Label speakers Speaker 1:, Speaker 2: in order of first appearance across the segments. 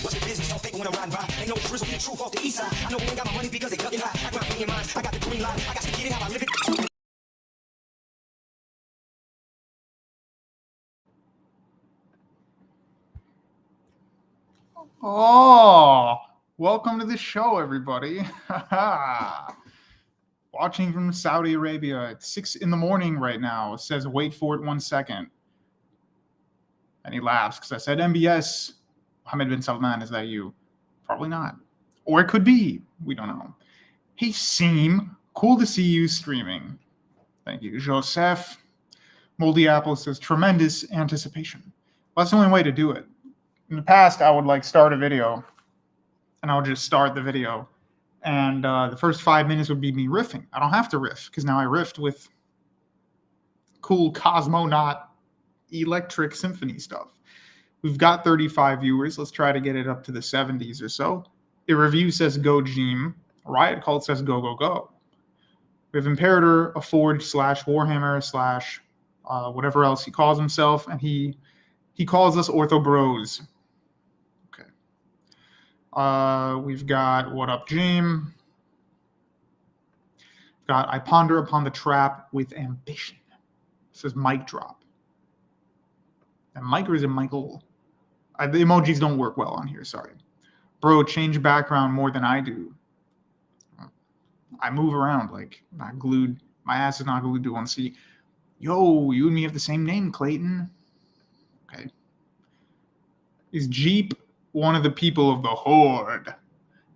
Speaker 1: What's your business? Don't think when I'm riding by. Ain't no drizzle, be the truth off the east side. I know we ain't got my money because they ducking high. I grind for me and mine. I got the green light. I got to get it how I live it.
Speaker 2: Oh, welcome to the show, everybody. Watching from Saudi Arabia. It's 6 in the morning right now. It says, wait for it 1 second. And he laughs because I said, MBS, Mohammed bin Salman, is that you? Probably not. Or it could be. We don't know. Hey, Seam, cool to see you streaming. Thank you. Joseph Moldy Apple says, tremendous anticipation. Well, that's the only way to do it. In the past, I would like start a video and I would just start the video. And the first 5 minutes would be me riffing. I don't have to riff because now I riffed with cool Cosmonaut electric symphony stuff. We've got 35 viewers. Let's try to get it up to the 70s or so. A review says go Jeem. Riot Cult says go, go, go. We have Imperator, a Forge / Warhammer / whatever else he calls himself. And he He calls us ortho bros. Okay. We've got what up, Jim? Got I ponder upon the trap with ambition. This is mic drop. And Mike, or is it Michael? The emojis don't work well on here. Sorry, bro. Change background more than I do. I move around like not glued. My ass is not glued to one seat. Yo, you and me have the same name, Clayton. Okay. Is Jeep one of the people of the Horde?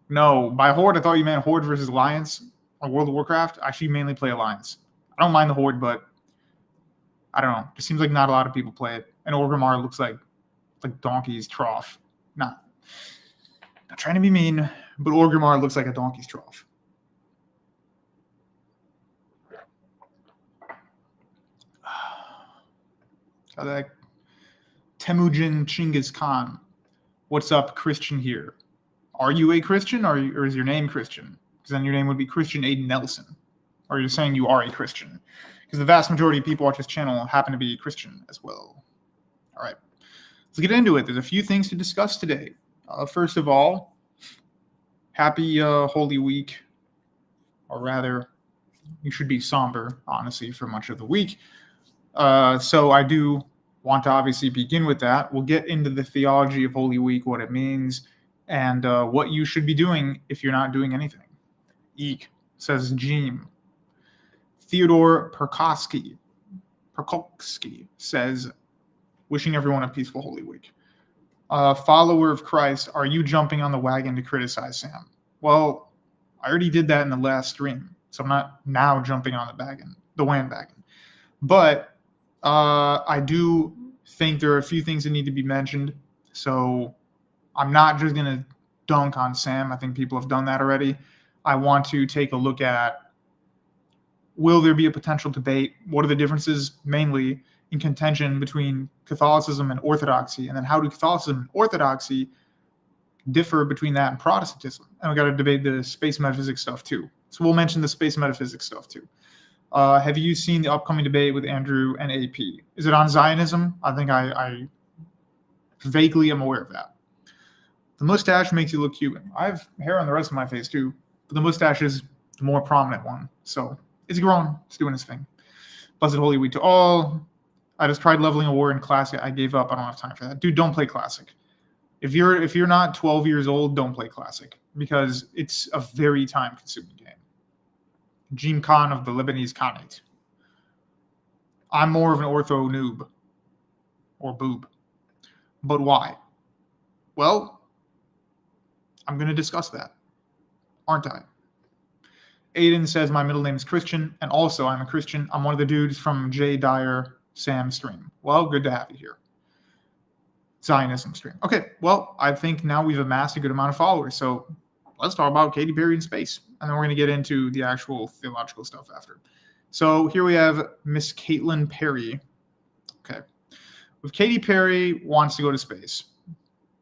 Speaker 2: No, by Horde I thought you meant Horde versus Alliance on World of Warcraft. I actually mainly play Alliance. I don't mind the Horde, but I don't know. It seems like not a lot of people play it. And Orgrimmar looks like donkey's trough. Not trying to be mean, but Orgrimmar looks like a donkey's trough. Like Temujin Chinggis Khan. What's up, Christian here? Are you a Christian or is your name Christian? Because then your name would be Christian Aiden Nelson. Or you're saying you are a Christian. Because the vast majority of people watch this channel happen to be Christian as well. All right. Let's get into it. There's a few things to discuss today. First of all, happy Holy Week. Or rather, you should be somber, honestly, for much of the week. So I do want to obviously begin with that. We'll get into the theology of Holy Week, what it means, and what you should be doing if you're not doing anything. Eek, says Jeem. Theodore Perkovsky says, wishing everyone a peaceful Holy Week. Follower of Christ, are you jumping on the wagon to criticize Sam? Well, I already did that in the last stream, so I'm not now jumping on the bandwagon. But I do think there are a few things that need to be mentioned. So I'm not just going to dunk on Sam. I think people have done that already. I want to take a look at, will there be a potential debate? What are the differences mainly in contention between Catholicism and Orthodoxy? And then how do Catholicism and Orthodoxy differ between that and Protestantism? And we got to debate the space metaphysics stuff too. So we'll mention the space metaphysics stuff too. Have you seen the upcoming debate with Andrew and AP? Is it on Zionism? I think I vaguely am aware of that. The mustache makes you look Cuban. I have hair on the rest of my face too, but the mustache is the more prominent one. So it's grown. It's doing its thing. Blessed Holy Week to all. I just tried leveling a war in Classic. I gave up. I don't have time for that. Dude, don't play Classic. If you're not 12 years old, don't play Classic because it's a very time-consuming game. Jim Khan of the Lebanese Khanate. I'm more of an ortho noob or boob. But why? Well, I'm going to discuss that, aren't I? Aiden says my middle name is Christian, and also I'm a Christian. I'm one of the dudes from Jay Dyer Sam stream. Well, good to have you here. Zionism stream. Okay, well, I think now we've amassed a good amount of followers, so let's talk about Katy Perry in space. And then we're going to get into the actual theological stuff after. So here we have Miss Caitlin Perry. Okay. If Katy Perry wants to go to space,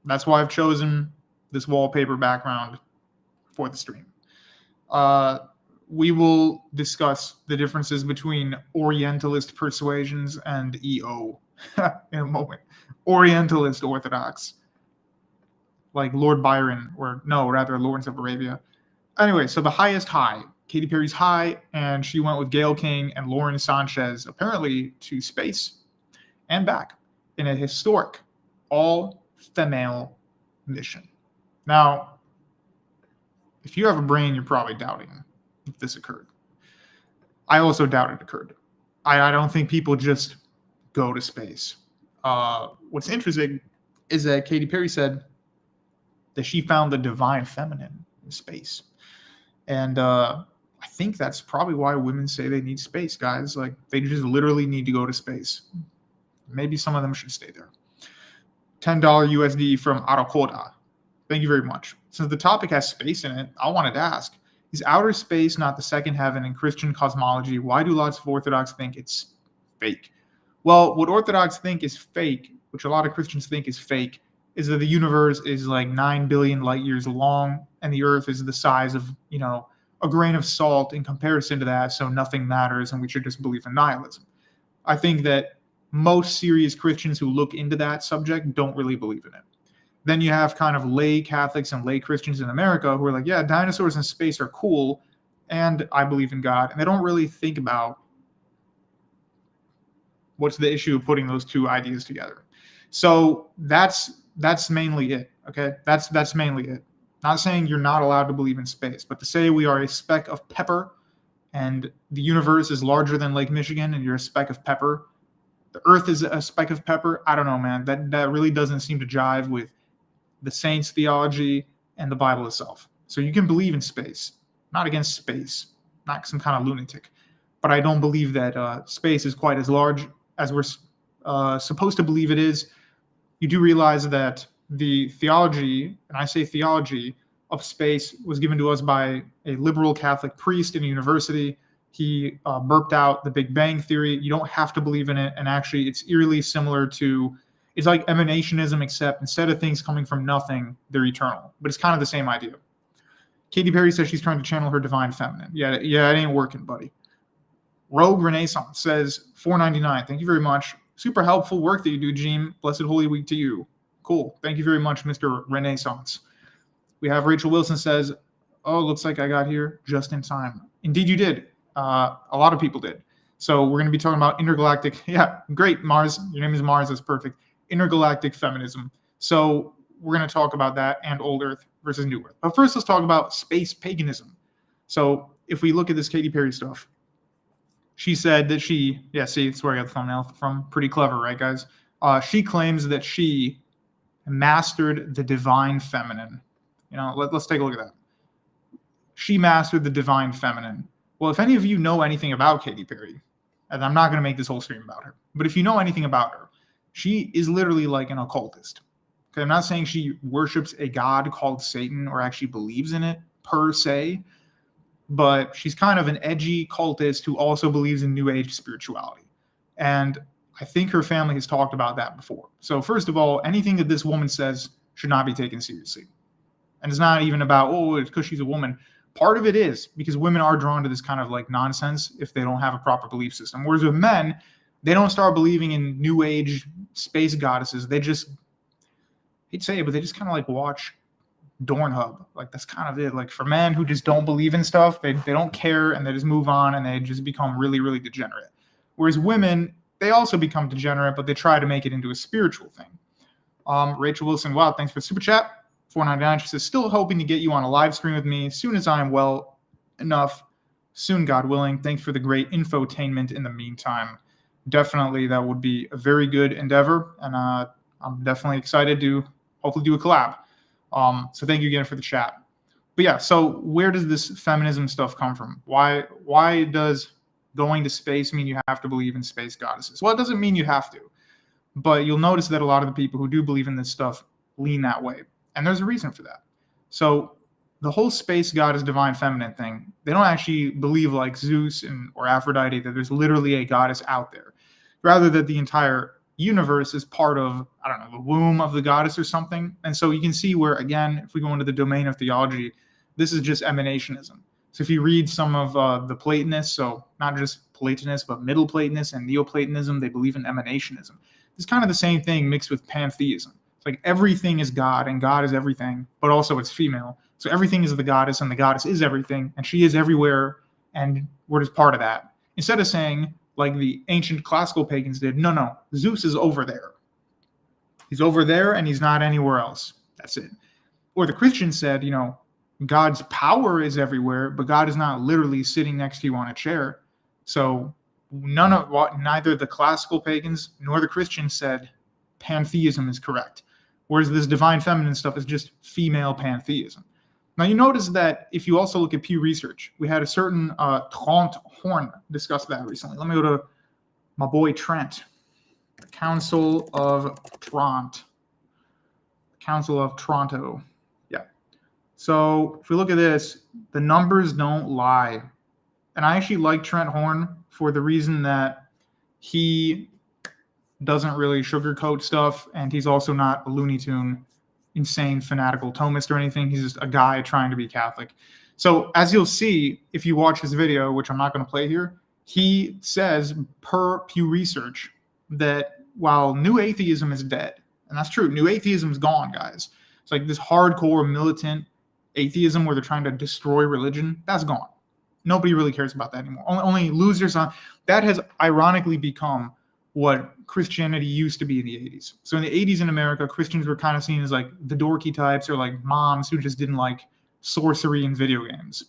Speaker 2: that's why I've chosen this wallpaper background for the stream. We will discuss the differences between Orientalist persuasions and EO in a moment. Orientalist Orthodox. Like Lord Byron, or no, rather Lawrence of Arabia. Anyway, so the highest high, Katy Perry's high, and she went with Gayle King and Lauren Sanchez, apparently to space and back in a historic all-female mission. Now, if you have a brain, you're probably doubting if this occurred. I also doubt it occurred. I don't think people just go to space. What's interesting is that Katy Perry said that she found the divine feminine in space. And I think that's probably why women say they need space, guys. Like, they just literally need to go to space. Maybe some of them should stay there. $10 USD from Arakoda. Thank you very much. Since the topic has space in it, I wanted to ask, is outer space not the second heaven in Christian cosmology? Why do lots of Orthodox think it's fake? Well, what Orthodox think is fake, which a lot of Christians think is fake, is that the universe is like 9 billion light years long, and the Earth is the size of, a grain of salt in comparison to that, so nothing matters, and we should just believe in nihilism. I think that most serious Christians who look into that subject don't really believe in it. Then you have kind of lay Catholics and lay Christians in America who are like, yeah, dinosaurs in space are cool, and I believe in God. And they don't really think about what's the issue of putting those two ideas together. So that's mainly it. Okay, that's mainly it. Not saying you're not allowed to believe in space, but to say we are a speck of pepper and the universe is larger than Lake Michigan and you're a speck of pepper, the earth is a speck of pepper, I don't know, man. That really doesn't seem to jive with the saints' theology and the Bible itself. So you can believe in space, not against space, not some kind of lunatic. But I don't believe that space is quite as large as we're supposed to believe it is. You do realize that the theology, and I say theology, of space was given to us by a liberal Catholic priest in a university. He burped out the Big Bang Theory. You don't have to believe in it. And actually, it's eerily similar to, it's like emanationism, except instead of things coming from nothing, they're eternal. But it's kind of the same idea. Katy Perry says she's trying to channel her divine feminine. Yeah, it ain't working, buddy. Rogue Renaissance says $4.99. Thank you very much. Super helpful work that you do, Jean. Blessed Holy Week to you. Cool. Thank you very much, Mr. Renaissance. We have Rachel Wilson says, oh, looks like I got here just in time. Indeed, you did. A lot of people did. So we're going to be talking about intergalactic. Yeah, great, Mars. Your name is Mars. That's perfect. Intergalactic feminism. So we're going to talk about that and old Earth versus new Earth. But first, let's talk about space paganism. So if we look at this Katy Perry stuff, she said that see, it's where I got the thumbnail from. Pretty clever, right, guys? She claims that she mastered the divine feminine. Let's take a look at that. She mastered the divine feminine. Well, if any of you know anything about Katy Perry, and I'm not going to make this whole stream about her, but if you know anything about her, she is literally like an occultist. Okay, I'm not saying she worships a god called Satan or actually believes in it per se, but she's kind of an edgy cultist who also believes in New Age spirituality. And I think her family has talked about that before. So first of all, anything that this woman says should not be taken seriously. And it's not even about, it's because she's a woman. Part of it is because women are drawn to this kind of like nonsense if they don't have a proper belief system. Whereas with men, they don't start believing in New Age space goddesses. They just, I'd say it, but they just kind of like watch Dornhub. Like that's kind of it. Like for men who just don't believe in stuff, they don't care and they just move on and they just become really, really degenerate. Whereas women, they also become degenerate, but they try to make it into a spiritual thing. Rachel Wilson, wow, thanks for the super chat. $4.99. She says, still hoping to get you on a live stream with me as soon as I am well enough. Soon, God willing. Thanks for the great infotainment in the meantime. Definitely, that would be a very good endeavor. And I'm definitely excited to hopefully do a collab. So thank you again for the chat. But yeah, so where does this feminism stuff come from? Why does going to space mean you have to believe in space goddesses? Well, it doesn't mean you have to. But you'll notice that a lot of the people who do believe in this stuff lean that way. And there's a reason for that. So the whole space goddess divine feminine thing, they don't actually believe like Zeus or Aphrodite that there's literally a goddess out there. Rather that the entire universe is part of, I don't know, the womb of the goddess or something. And so you can see where, again, if we go into the domain of theology, this is just emanationism. So if you read some of the Platonists, so not just Platonists, but Middle Platonists and Neoplatonism, they believe in emanationism. It's kind of the same thing mixed with pantheism. It's like everything is God and God is everything, but also it's female. So everything is the goddess and the goddess is everything and she is everywhere and we're just part of that. Instead of saying, like the ancient classical pagans did, no, Zeus is over there. He's over there and he's not anywhere else. That's it. Or the Christians said, God's power is everywhere, but God is not literally sitting next to you on a chair. So neither the classical pagans nor the Christians said pantheism is correct. Whereas this divine feminine stuff is just female pantheism. Now you notice that if you also look at Pew Research, we had a certain Trent Horn discuss that recently. Let me go to my boy Trent. Council of Trent. Council of Toronto. Yeah. So if we look at this, the numbers don't lie. And I actually like Trent Horn for the reason that he doesn't really sugarcoat stuff, and he's also not a Looney Tune, insane, fanatical Thomist or anything. He's just a guy trying to be Catholic. So as you'll see, if you watch his video, which I'm not going to play here, he says, per Pew Research, that while new atheism is dead, and that's true, new atheism is gone, guys. It's like this hardcore militant atheism where they're trying to destroy religion, that's gone. Nobody really cares about that anymore. Only losers on that has ironically become what Christianity used to be in the 80s. So in the 80s in America, Christians were kind of seen as like the dorky types or like moms who just didn't like sorcery and video games.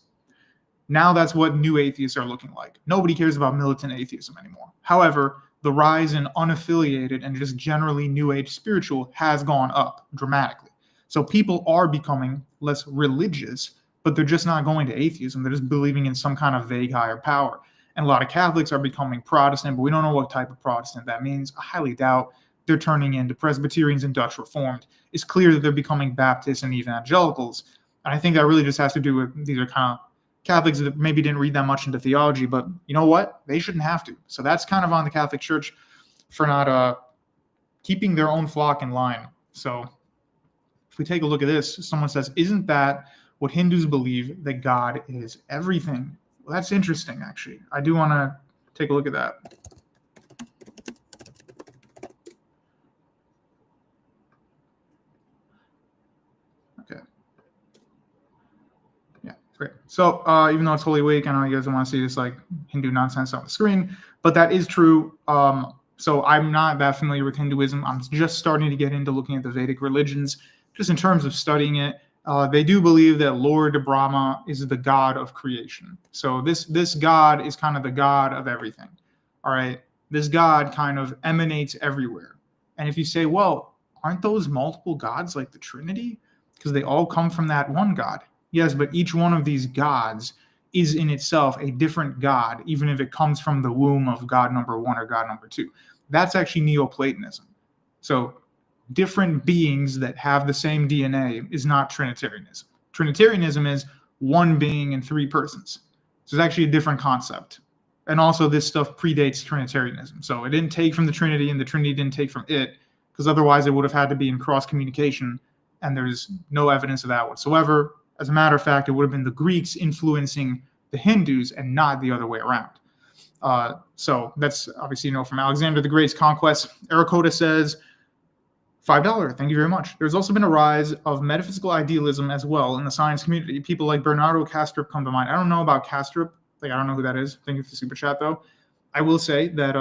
Speaker 2: Now that's what new atheists are looking like. Nobody cares about militant atheism anymore. However, the rise in unaffiliated and just generally new age spiritual has gone up dramatically. So people are becoming less religious, but they're just not going to atheism. They're just believing in some kind of vague higher power. And a lot of Catholics are becoming Protestant, but we don't know what type of Protestant that means. I highly doubt they're turning into Presbyterians and Dutch Reformed. It's clear that they're becoming Baptists and evangelicals. And I think that really just has to do with these are kind of Catholics that maybe didn't read that much into theology, but you know what? They shouldn't have to. So that's kind of on the Catholic Church for not keeping their own flock in line. So if we take a look at this, someone says, isn't that what Hindus believe, that God is everything? Well, that's interesting, actually. I do want to take a look at that. Okay. Yeah, great. So even though it's Holy Week, I know you guys don't want to see this like Hindu nonsense on the screen, but that is true. So I'm not that familiar with Hinduism. I'm just starting to get into looking at the Vedic religions, just in terms of studying it. They do believe that Lord Brahma is the god of creation. So this god is kind of the god of everything. All right. This god kind of emanates everywhere. And if you say, well, aren't those multiple gods like the Trinity? Because they all come from that one god. Yes, but each one of these gods is in itself a different god, even if it comes from the womb of God number one or God number two. That's actually Neoplatonism. So different beings that have the same DNA is not Trinitarianism. Trinitarianism is one being and three persons. So it's actually a different concept. And also this stuff predates Trinitarianism. So it didn't take from the Trinity and the Trinity didn't take from it, because otherwise it would have had to be in cross communication, and there's no evidence of that whatsoever. As a matter of fact, it would have been the Greeks influencing the Hindus and not the other way around. So that's obviously, from Alexander the Great's conquest. Arakota says, $5. Thank you very much. There's also been a rise of metaphysical idealism as well in the science community. People like Bernardo Kastrup come to mind. I don't know about Kastrup. I don't know who that is. Thank you for the super chat, though. I will say that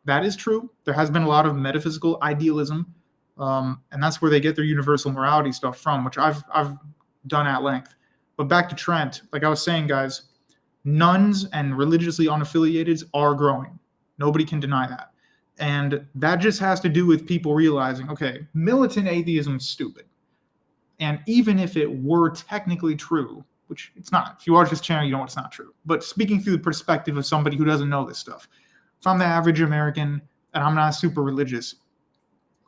Speaker 2: that is true. There has been a lot of metaphysical idealism, and that's where they get their universal morality stuff from, which I've done at length. But back to Trent, like I was saying, guys, nuns and religiously unaffiliateds are growing. Nobody can deny that. And that just has to do with people realizing, okay, militant atheism is stupid. And even if it were technically true, which it's not. If you watch this channel, you know it's not true. But speaking through the perspective of somebody who doesn't know this stuff, if I'm the average American and I'm not super religious,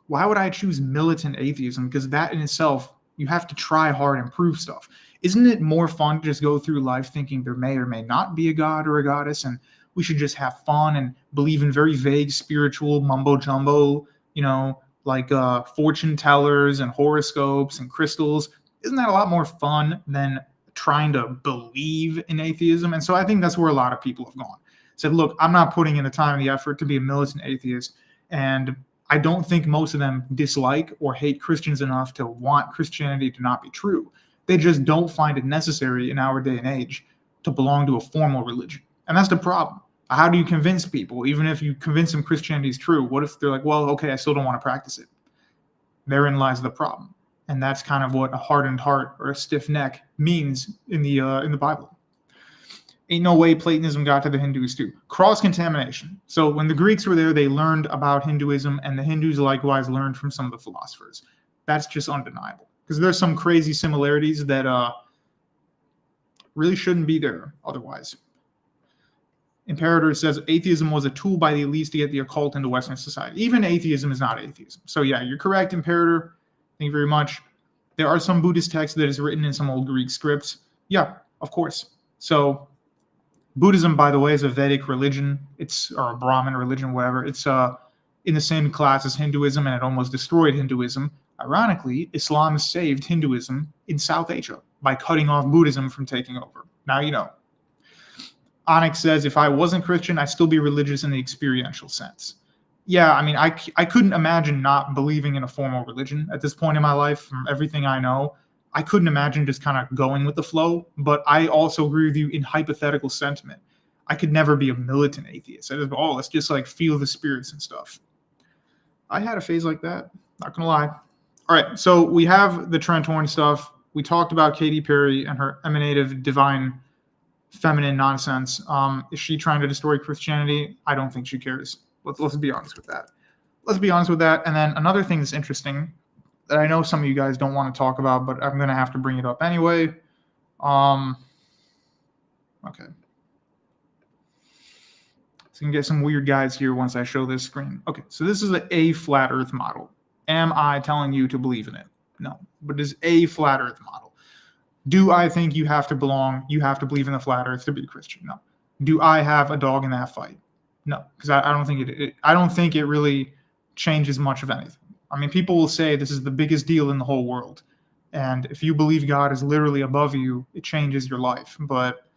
Speaker 2: why would I choose militant atheism? Because that in itself, you have to try hard and prove stuff. Isn't it more fun to just go through life thinking there may or may not be a god or a goddess, and we should just have fun and believe in very vague spiritual mumbo jumbo, like fortune tellers and horoscopes and crystals? Isn't that a lot more fun than trying to believe in atheism? And so I think that's where a lot of people have gone. Said, look, I'm not putting in the time and the effort to be a militant atheist. And I don't think most of them dislike or hate Christians enough to want Christianity to not be true. They just don't find it necessary in our day and age to belong to a formal religion. And that's the problem. How do you convince people? Even if you convince them Christianity is true, what if they're like, well, okay, I still don't want to practice it? Therein lies the problem. And that's kind of what a hardened heart or a stiff neck means in the Bible. Ain't no way Platonism got to the Hindus too. Cross-contamination. So when the Greeks were there, they learned about Hinduism, and the Hindus likewise learned from some of the philosophers. That's just undeniable. Because there's some crazy similarities that really shouldn't be there otherwise. Imperator says atheism was a tool by the elites to get the occult into Western society. Even atheism is not atheism. So yeah, you're correct, Imperator. Thank you very much. There are some Buddhist texts that is written in some old Greek scripts. Yeah, of course. So Buddhism, by the way, is a Vedic religion. Or a Brahmin religion, whatever. It's in the same class as Hinduism, and it almost destroyed Hinduism. Ironically, Islam saved Hinduism in South Asia by cutting off Buddhism from taking over. Now you know. Onyx says, if I wasn't Christian, I'd still be religious in the experiential sense. yeah, I mean, I couldn't imagine not believing in a formal religion at this point in my life. From everything I know, I couldn't imagine just kind of going with the flow. But I also agree with you in hypothetical sentiment. I could never be a militant atheist. I just, oh, let's just like feel the spirits and stuff. I had a phase like that. Not gonna lie. All right, so we have the Trent Horn stuff. We talked about Katy Perry and her emanative divine feminine nonsense. Is she trying to destroy Christianity? I don't think she cares. Let's be honest with that. Let's be honest with that. And then another thing that's interesting that I know some of you guys don't want to talk about, but I'm going to have to bring it up anyway. Okay. So you can get some weird guys here once I show this screen. Okay, so this is a flat earth model. Am I telling you to believe in it? No, but it is a flat earth model. Do I think you have to believe in the flat earth to be a Christian? No. Do I have a dog in that fight? No, because I don't think I don't think it really changes much of anything. I mean, people will say this is the biggest deal in the whole world. And if you believe God is literally above you, it changes your life. But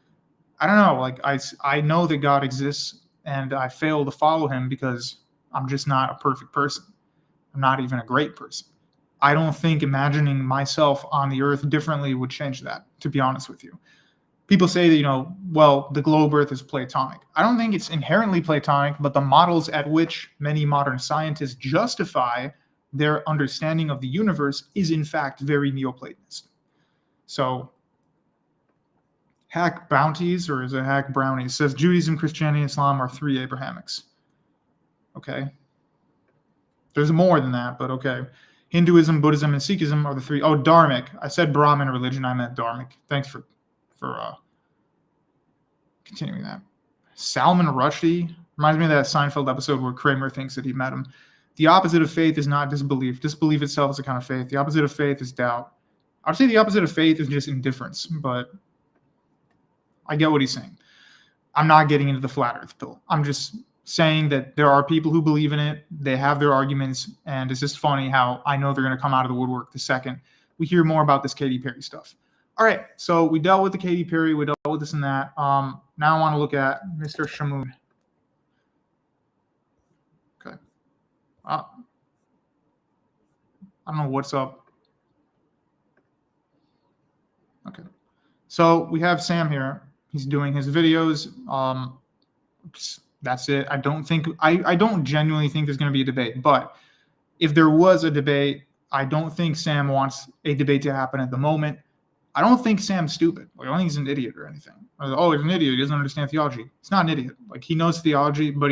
Speaker 2: I don't know, like I know that God exists and I fail to follow him because I'm just not a perfect person. I'm not even a great person. I don't think imagining myself on the earth differently would change that, to be honest with you. People say that, well, the globe earth is Platonic. I don't think it's inherently Platonic, but the models at which many modern scientists justify their understanding of the universe is in fact very Neoplatonist. So, Hack Bounties, or is it Hack Brownies, says Judaism, Christianity, and Islam are three Abrahamics. Okay. There's more than that, but okay. Hinduism, Buddhism, and Sikhism are the three. Oh, Dharmic. I said Brahmin religion. I meant Dharmic. Thanks for continuing that. Salman Rushdie reminds me of that Seinfeld episode where Kramer thinks that he met him. The opposite of faith is not disbelief. Disbelief itself is a kind of faith. The opposite of faith is doubt. I would say the opposite of faith is just indifference, but I get what he's saying. I'm not getting into the flat earth pill. I'm just saying that there are people who believe in it. They have their arguments, and it's just funny how I know they're going to come out of the woodwork the second we hear more about this Katy Perry stuff. All right, so we dealt with the Katy Perry, we dealt with this and that. Now I want to look at Mr. Shamoon. Okay. I don't know what's up. Okay. So we have Sam here. He's doing his videos. That's it. I don't genuinely think there's going to be a debate, but if there was a debate, I don't think Sam wants a debate to happen at the moment. I don't think Sam's stupid. Like, I don't think he's an idiot or anything. Oh, he's an idiot. He doesn't understand theology. He's not an idiot. Like, he knows theology, but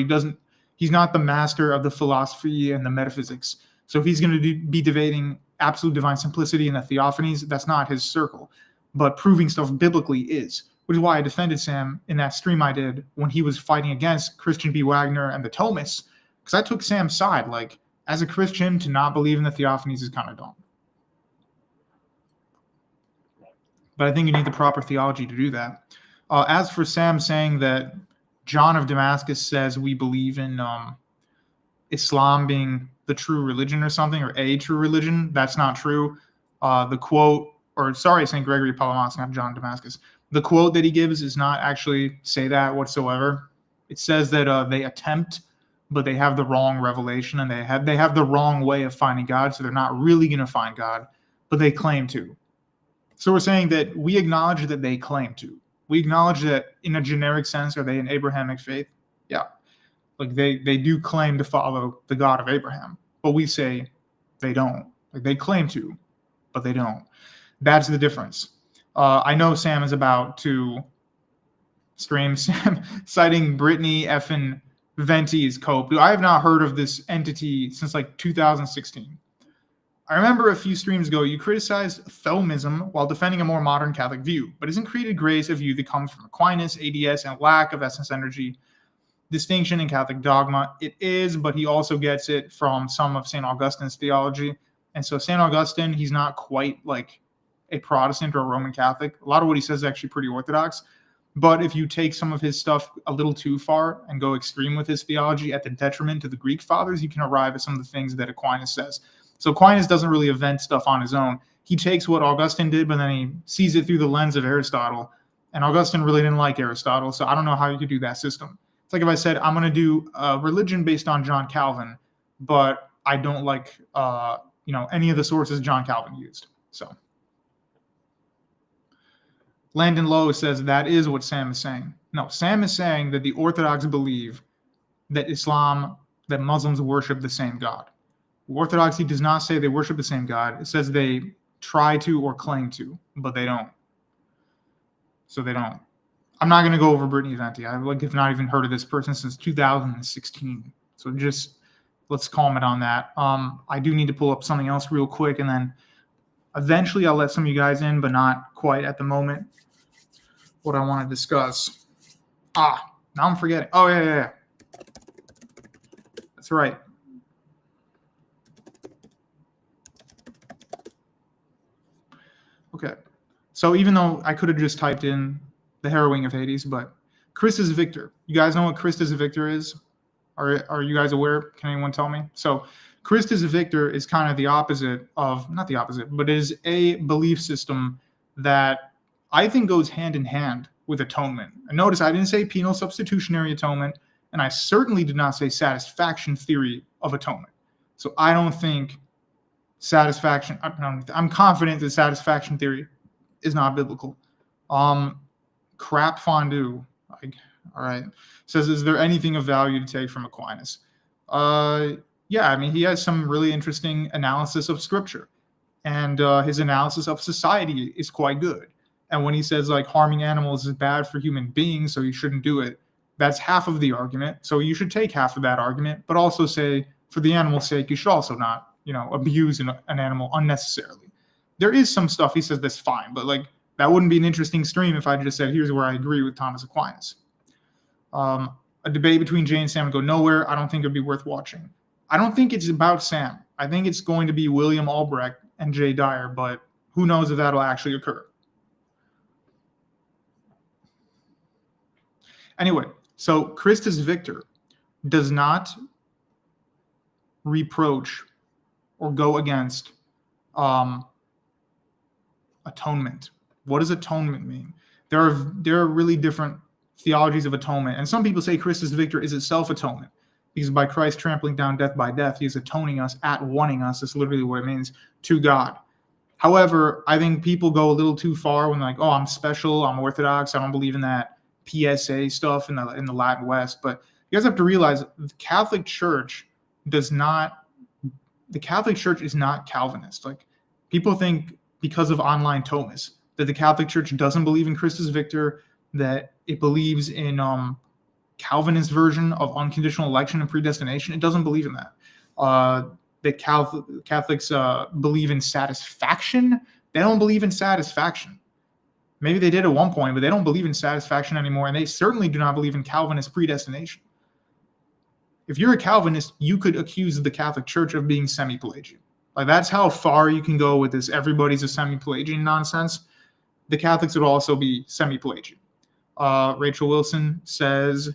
Speaker 2: he's not the master of the philosophy and the metaphysics. So if he's going to be debating absolute divine simplicity and the theophanies, that's not his circle. But proving stuff biblically is, which is why I defended Sam in that stream I did when he was fighting against Christian B. Wagner and the Thomists, because I took Sam's side. Like, as a Christian, to not believe in the theophanies is kind of dumb. But I think you need the proper theology to do that. As for Sam saying that John of Damascus says we believe in Islam being the true religion or something, or a true religion, that's not true. The quote, St. Gregory Palamas, not John Damascus. The quote that he gives is not actually say that whatsoever. It says that they attempt, but they have the wrong revelation, and they have the wrong way of finding God, so they're not really going to find God, but they claim to. So we're saying that we acknowledge that they claim to. We acknowledge that in a generic sense, are they an Abrahamic faith? Yeah. Like they do claim to follow the God of Abraham, but we say they don't. Like they claim to, but they don't. That's the difference. I know Sam is about to stream Sam citing Brittany effing Venti's Cope. I have not heard of this entity since like 2016. I remember a few streams ago you criticized Thomism while defending a more modern Catholic view, but isn't created grace a view that comes from Aquinas, ADS, and lack of essence energy distinction in Catholic dogma? It is, but he also gets it from some of St. Augustine's theology. And so St. Augustine, he's not quite like a Protestant or a Roman Catholic. A lot of what he says is actually pretty Orthodox. But if you take some of his stuff a little too far and go extreme with his theology at the detriment to the Greek fathers, you can arrive at some of the things that Aquinas says. So Aquinas doesn't really invent stuff on his own. He takes what Augustine did, but then he sees it through the lens of Aristotle. And Augustine really didn't like Aristotle, so I don't know how you could do that system. It's like if I said I'm going to do religion based on John Calvin, but I don't like any of the sources John Calvin used. So Landon Lowe says that is what Sam is saying. No, Sam is saying that the Orthodox believe that that Muslims worship the same God. Orthodoxy does not say they worship the same God. It says they try to or claim to, but they don't. So they don't. I'm not going to go over Brittany Venti. I've not even heard of this person since 2016. So just let's calm it on that. I do need to pull up something else real quick, and then eventually I'll let some of you guys in, but not quite at the moment. What I want to discuss. Now I'm forgetting. Oh, yeah. That's right. Okay. So even though I could have just typed in the harrowing of Hades, but Christus Victor. You guys know what Christus Victor is? Are you guys aware? Can anyone tell me? So Christus Victor is kind of the opposite of, not the opposite, but is a belief system that I think goes hand in hand with atonement. And notice I didn't say penal substitutionary atonement, and I certainly did not say satisfaction theory of atonement. So I don't think satisfaction, I'm confident that satisfaction theory is not biblical. Crap fondue, all right, says, is there anything of value to take from Aquinas? Yeah, I mean, he has some really interesting analysis of scripture, and his analysis of society is quite good. And when he says like harming animals is bad for human beings, so you shouldn't do it, that's half of the argument. So you should take half of that argument, but also say for the animal's sake, you should also not, abuse an animal unnecessarily. There is some stuff he says that's fine, but like that wouldn't be an interesting stream if I just said, here's where I agree with Thomas Aquinas. A debate between Jay and Sam would go nowhere. I don't think it'd be worth watching. I don't think it's about Sam. I think it's going to be William Albrecht and Jay Dyer, but who knows if that'll actually occur. Anyway, so Christus Victor does not reproach or go against atonement. What does atonement mean? There are really different theologies of atonement, and some people say Christus Victor is itself atonement, because by Christ trampling down death by death, he is atoning us, at-oneing us. That's literally what it means, to God. However, I think people go a little too far when like, oh, I'm special, I'm Orthodox, I don't believe in that PSA stuff in the Latin West. But you guys have to realize the Catholic Church is not Calvinist. Like, people think because of online Thomas that the Catholic Church doesn't believe in Christus Victor, that it believes in Calvinist version of unconditional election and predestination. It doesn't believe in that. That Catholics believe in satisfaction. They don't believe in satisfaction. Maybe they did at one point, but they don't believe in satisfaction anymore, and they certainly do not believe in Calvinist predestination. If you're a Calvinist, you could accuse the Catholic Church of being semi-Pelagian. Like, that's how far you can go with this everybody's a semi-Pelagian nonsense. The Catholics would also be semi-Pelagian. Rachel Wilson says,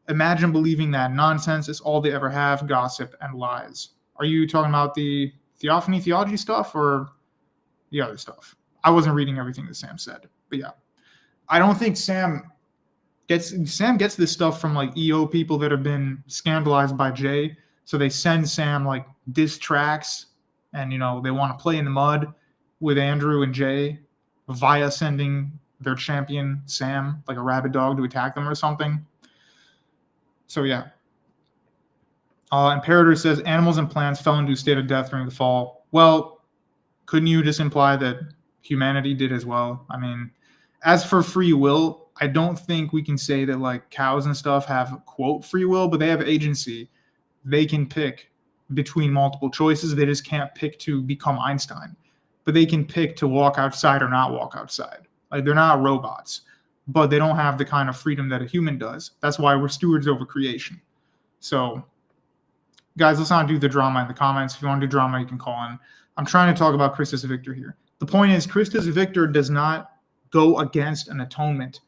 Speaker 2: imagine believing that nonsense is all they ever have, gossip and lies. Are you talking about the theophany theology stuff or the other stuff? I wasn't reading everything that Sam said, but yeah. I don't think Sam gets this stuff from like EO people that have been scandalized by Jay. So they send Sam like diss tracks, and they want to play in the mud with Andrew and Jay via sending their champion Sam like a rabid dog to attack them or something. So yeah. Imperator says animals and plants fell into a state of death during the fall. Well, couldn't you just imply that humanity did as well? I mean, as for free will, I don't think we can say that like cows and stuff have quote free will, but they have agency. They can pick between multiple choices. They just can't pick to become Einstein, but they can pick to walk outside or not walk outside. Like, they're not robots, but they don't have the kind of freedom that a human does. That's why we're stewards over creation. So guys, let's not do the drama in the comments. If you want to do drama, you can call in. I'm trying to talk about Christus Victor here. The point is, Christus Victor does not go against an atonement.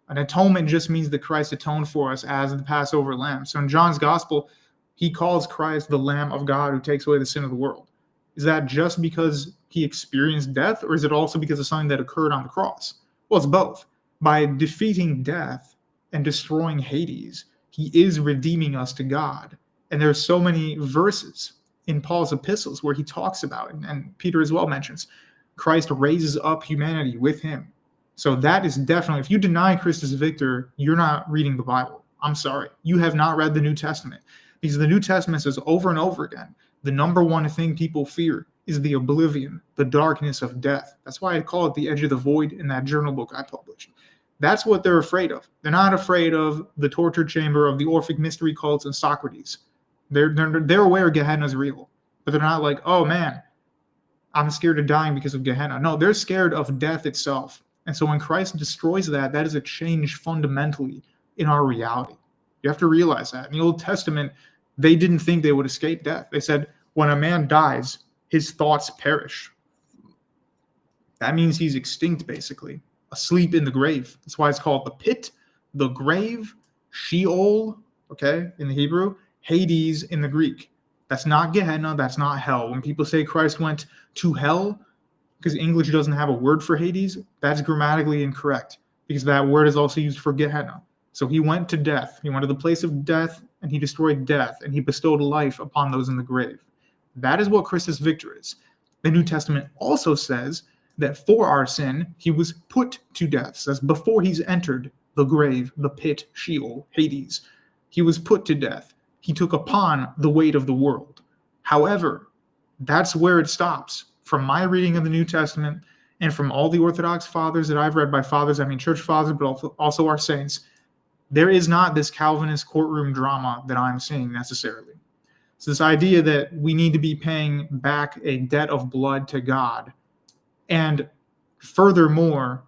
Speaker 2: An atonement just means that Christ atoned for us as the Passover lamb. So in John's gospel, he calls Christ the Lamb of God who takes away the sin of the world. Is that just because he experienced death, or is it also because of something that occurred on the cross? Well, it's both. By defeating death and destroying Hades, he is redeeming us to God. And there's so many verses in Paul's epistles where he talks about, and Peter as well mentions, Christ raises up humanity with him. So that is definitely, if you deny Christus Victor, you're not reading the Bible. I'm sorry. You have not read the New Testament, because the New Testament says over and over again, the number one thing people fear is the oblivion, the darkness of death. That's why I call it the edge of the void in that journal book I published. That's what they're afraid of. They're not afraid of the torture chamber of the Orphic mystery cults and Socrates. They're aware Gehenna is real, but they're not like, oh man, I'm scared of dying because of Gehenna. No, they're scared of death itself. And so when Christ destroys that, that is a change fundamentally in our reality. You have to realize that. In the Old Testament, they didn't think they would escape death. They said, when a man dies, his thoughts perish. That means he's extinct, basically, asleep in the grave. That's why it's called the pit, the grave, Sheol, okay, in the Hebrew, Hades in the Greek. That's not Gehenna, that's not hell. When people say Christ went to hell, because English doesn't have a word for Hades, that's grammatically incorrect, because that word is also used for Gehenna. So he went to death. He went to the place of death, and he destroyed death, and he bestowed life upon those in the grave. That is what Christus Victor is. The New Testament also says that for our sin, he was put to death. It says before he's entered the grave, the pit, Sheol, Hades, he was put to death. He took upon the weight of the world. However, that's where it stops. From my reading of the New Testament and from all the Orthodox fathers that I've read, by fathers, I mean church fathers, but also our saints, there is not this Calvinist courtroom drama that I'm seeing necessarily. So this idea that we need to be paying back a debt of blood to God, and furthermore,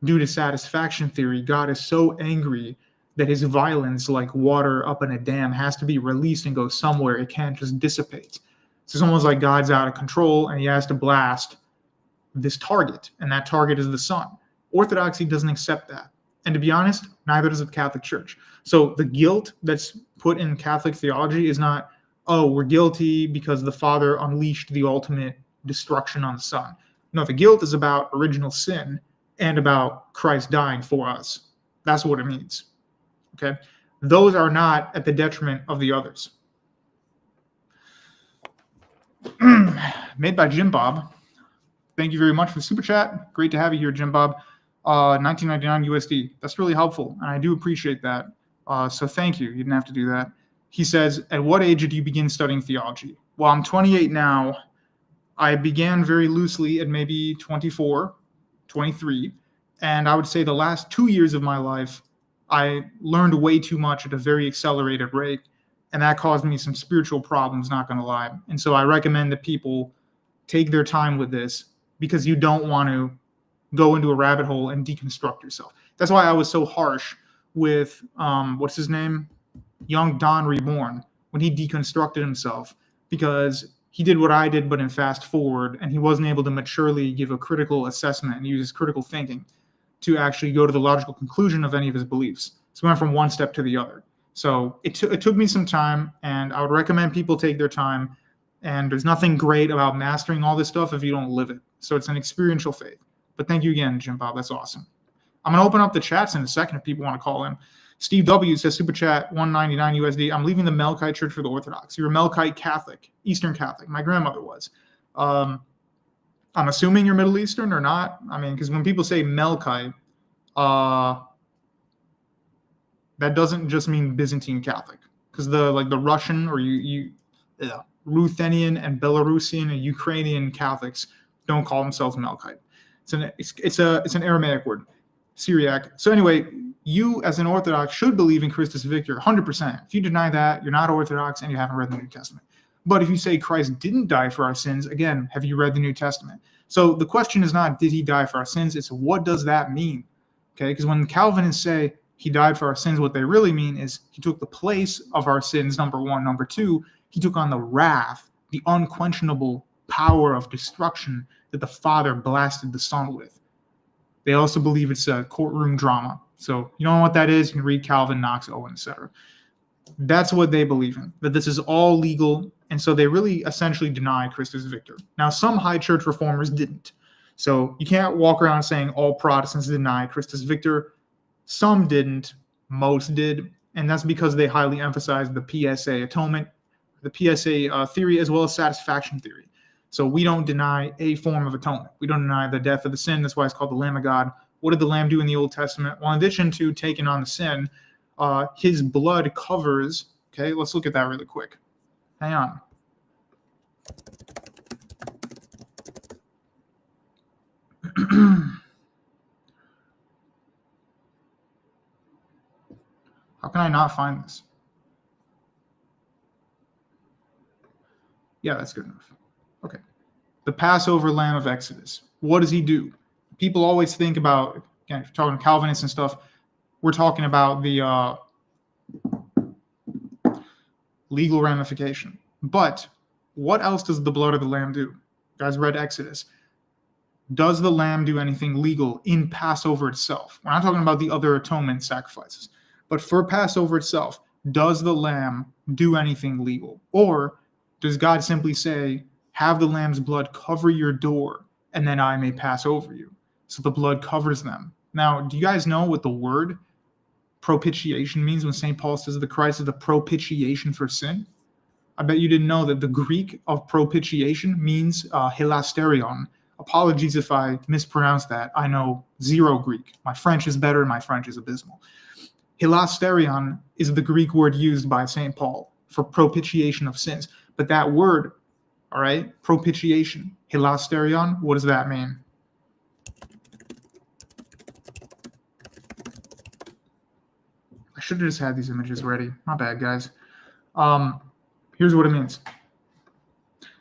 Speaker 2: due to satisfaction theory, God is so angry that his violence, like water up in a dam, has to be released and go somewhere. It can't just dissipate. So it's almost like God's out of control and he has to blast this target, and that target is the sun. Orthodoxy doesn't accept that. And to be honest, neither does the Catholic Church. So the guilt that's put in Catholic theology is not, oh, we're guilty because the Father unleashed the ultimate destruction on the Son. No, the guilt is about original sin and about Christ dying for us. That's what it means. Okay? Those are not at the detriment of the others. Made by Jim Bob. Thank you very much for the super chat. Great to have you here, Jim Bob. 1999 USD. That's really helpful, and I do appreciate that. So thank you. You didn't have to do that. He says, at what age did you begin studying theology? Well, I'm 28 now. I began very loosely at maybe 24, 23, and I would say the last 2 years of my life, I learned way too much at a very accelerated rate, and that caused me some spiritual problems, not going to lie. And so I recommend that people take their time with this, because you don't want to go into a rabbit hole and deconstruct yourself. That's why I was so harsh with, what's his name? Young Don Reborn, when he deconstructed himself, because he did what I did, but in fast forward, and he wasn't able to maturely give a critical assessment and use his critical thinking to actually go to the logical conclusion of any of his beliefs. So we went from one step to the other. So it took me some time, and I would recommend people take their time. And there's nothing great about mastering all this stuff if you don't live it. So it's an experiential faith. But thank you again, Jim Bob. That's awesome. I'm going to open up the chats in a second if people want to call in. Steve W. says, Super Chat, 199 USD. I'm leaving the Melkite Church for the Orthodox. You're a Melkite Catholic, Eastern Catholic. My grandmother was. I'm assuming you're Middle Eastern or not. I mean, because when people say Melkite, that doesn't just mean Byzantine Catholic. Because the Russian or Ruthenian and Belarusian and Ukrainian Catholics don't call themselves Melkite. It's an Aramaic word, Syriac. So anyway, you as an Orthodox should believe in Christus Victor 100%. If you deny that, you're not Orthodox and you haven't read the New Testament. But if you say Christ didn't die for our sins, again, have you read the New Testament? So the question is not, did he die for our sins? It's what does that mean? Okay, because when Calvinists say he died for our sins, what they really mean is he took the place of our sins, number one. Number two, he took on the wrath, the unquenchable power of destruction that the Father blasted the Son with. They also believe it's a courtroom drama. So you don't know what that is, you can read Calvin, Knox, Owen, etc. That's what they believe in, that this is all legal, and so they really essentially deny Christus Victor. Now, some high church reformers didn't. So you can't walk around saying all Protestants deny Christus Victor. Some didn't, most did. And that's because they highly emphasize the PSA atonement, the PSA theory, as well as satisfaction theory. So we don't deny a form of atonement. We don't deny the death of the sin. That's why it's called the Lamb of God. What did the Lamb do in the Old Testament? Well, in addition to taking on the sin, his blood covers. Okay, let's look at that really quick. Hang on. How can I not find this? Yeah, that's good enough. Okay. The Passover Lamb of Exodus. What does he do? People always think about, again, if you're talking Calvinists and stuff, we're talking about the legal ramification. But what else does the blood of the Lamb do? You guys read Exodus. Does the Lamb do anything legal in Passover itself? We're not talking about the other atonement sacrifices. But for Passover itself, does the Lamb do anything legal? Or does God simply say, have the Lamb's blood cover your door, and then I may pass over you? So the blood covers them. Now, do you guys know what the word propitiation means when St. Paul says that Christ is the propitiation for sin? I bet you didn't know that the Greek of propitiation means hilasterion. Apologies if I mispronounced that. I know zero Greek. My French is better. My French is abysmal. Hilasterion is the Greek word used by St. Paul for propitiation of sins. But that word, all right, propitiation, hilasterion, what does that mean? I should have just had these images ready. My bad, guys. Here's what it means.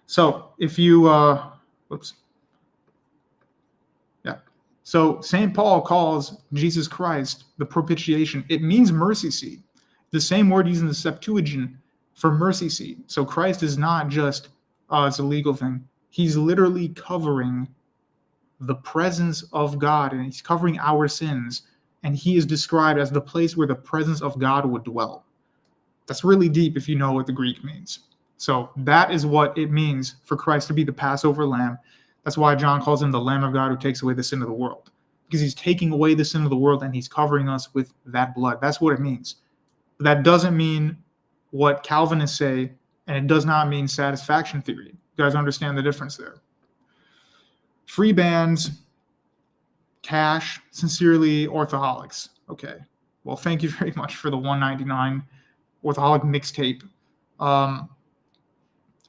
Speaker 2: So if you, whoops. Yeah. So St. Paul calls Jesus Christ the propitiation. It means mercy seat. The same word used in the Septuagint for mercy seat. So Christ is not just, it's a legal thing. He's literally covering the presence of God, and he's covering our sins. And he is described as the place where the presence of God would dwell. That's really deep if you know what the Greek means. So that is what it means for Christ to be the Passover lamb. That's why John calls him the Lamb of God who takes away the sin of the world. Because he's taking away the sin of the world and he's covering us with that blood. That's what it means. But that doesn't mean what Calvinists say, and it does not mean satisfaction theory. You guys understand the difference there. Free bands, cash, sincerely, Orthodox. Okay. Well, thank you very much for the $1.99 Orthodox mixtape.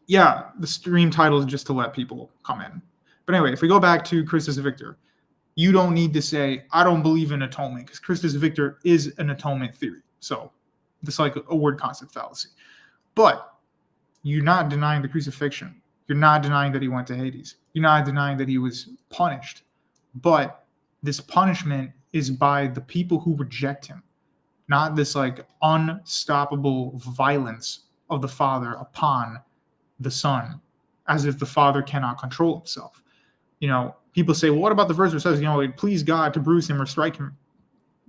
Speaker 2: Yeah, the stream title is just to let people come in. But anyway, if we go back to Christus Victor, you don't need to say, I don't believe in atonement, because Christus Victor is an atonement theory. So it's like a word concept fallacy. But you're not denying the crucifixion. You're not denying that he went to Hades. You're not denying that he was punished. But this punishment is by the people who reject him, not this like unstoppable violence of the Father upon the Son, as if the Father cannot control himself. You know, people say, well, what about the verse where it says, you know, it pleased God to bruise him or strike him?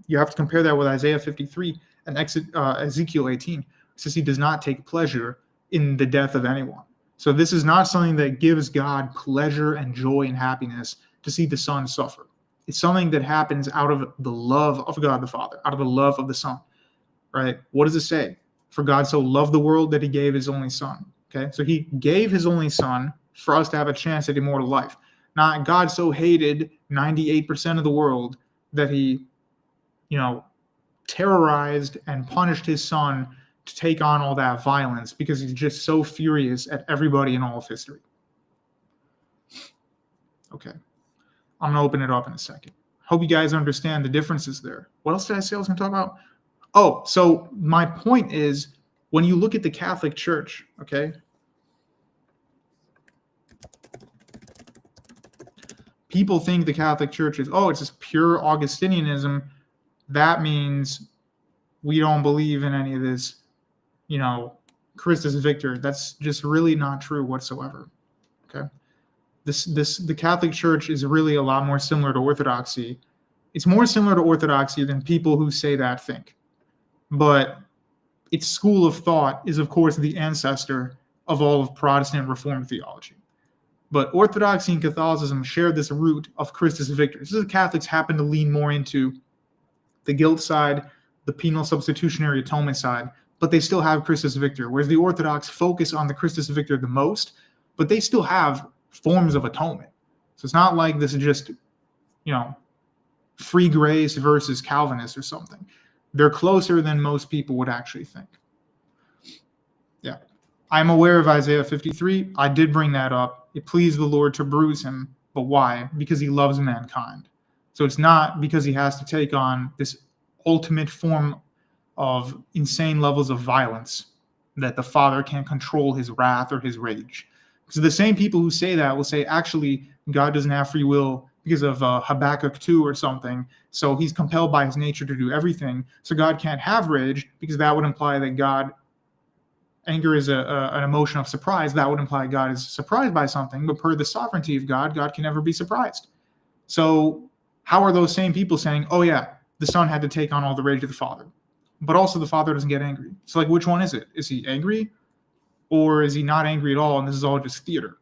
Speaker 2: You have to compare that with Isaiah 53 and Ezekiel 18. It says he does not take pleasure in the death of anyone. So this is not something that gives God pleasure and joy and happiness to see the Son suffer. It's something that happens out of the love of God the Father, out of the love of the Son, right? What does it say? For God so loved the world that he gave his only Son. Okay, so he gave his only Son for us to have a chance at immortal life. Not God so hated 98% of the world that he, you know, terrorized and punished his Son to take on all that violence because he's just so furious at everybody in all of history. Okay, I'm going to open it up in a second. Hope you guys understand the differences there. What else did I say I was going to talk about? Oh, so my point is, when you look at the Catholic Church, okay, people think the Catholic Church is, oh, it's just pure Augustinianism. That means we don't believe in any of this, you know, Christus Victor. That's just really not true whatsoever. Okay, the Catholic Church is really a lot more similar to Orthodoxy. It's more similar to Orthodoxy than people who say that think. But its school of thought is, of course, the ancestor of all of Protestant Reformed theology. But Orthodoxy and Catholicism share this root of Christus Victor. So the Catholics happen to lean more into the guilt side. the penal substitutionary atonement side, but they still have Christus Victor, whereas the Orthodox focus on the Christus Victor the most, but they still have forms of atonement. So it's not like this is just, free grace versus Calvinist or something. They're closer than most people would actually think. Yeah. I'm aware of Isaiah 53. I did bring that up. It pleased the Lord to bruise him. But why? Because he loves mankind. So it's not because he has to take on this ultimate form of insane levels of violence that the Father can't control his wrath or his rage. Because the same people who say that will say, actually, God doesn't have free will because of Habakkuk 2 or something. So he's compelled by his nature to do everything. So God can't have rage because that would imply that anger is an emotion of surprise. That would imply God is surprised by something. But per the sovereignty of God, God can never be surprised. So how are those same people saying, oh yeah, the Son had to take on all the rage of the Father, but also the Father doesn't get angry? So like, which one is it? Is he angry or is he not angry at all? And this is all just theater.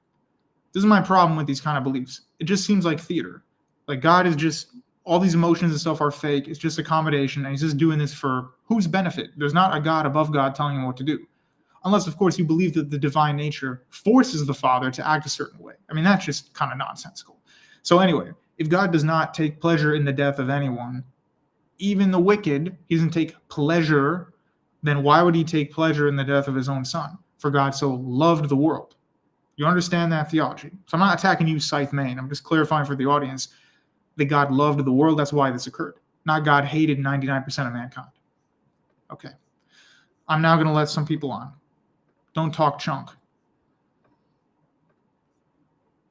Speaker 2: This is my problem with these kind of beliefs. It just seems like theater. Like God is just, all these emotions and stuff are fake. It's just accommodation. And he's just doing this for whose benefit? There's not a God above God telling him what to do. Unless, of course, you believe that the divine nature forces the Father to act a certain way. I mean, that's just kind of nonsensical. So anyway, if God does not take pleasure in the death of anyone, even the wicked, he doesn't take pleasure, then why would he take pleasure in the death of his own Son? For God so loved the world. You understand that theology? So I'm not attacking you, Scythe Main. I'm just clarifying for the audience that God loved the world. That's why this occurred. Not God hated 99% of mankind. Okay. I'm now going to let some people on. Don't talk chunk.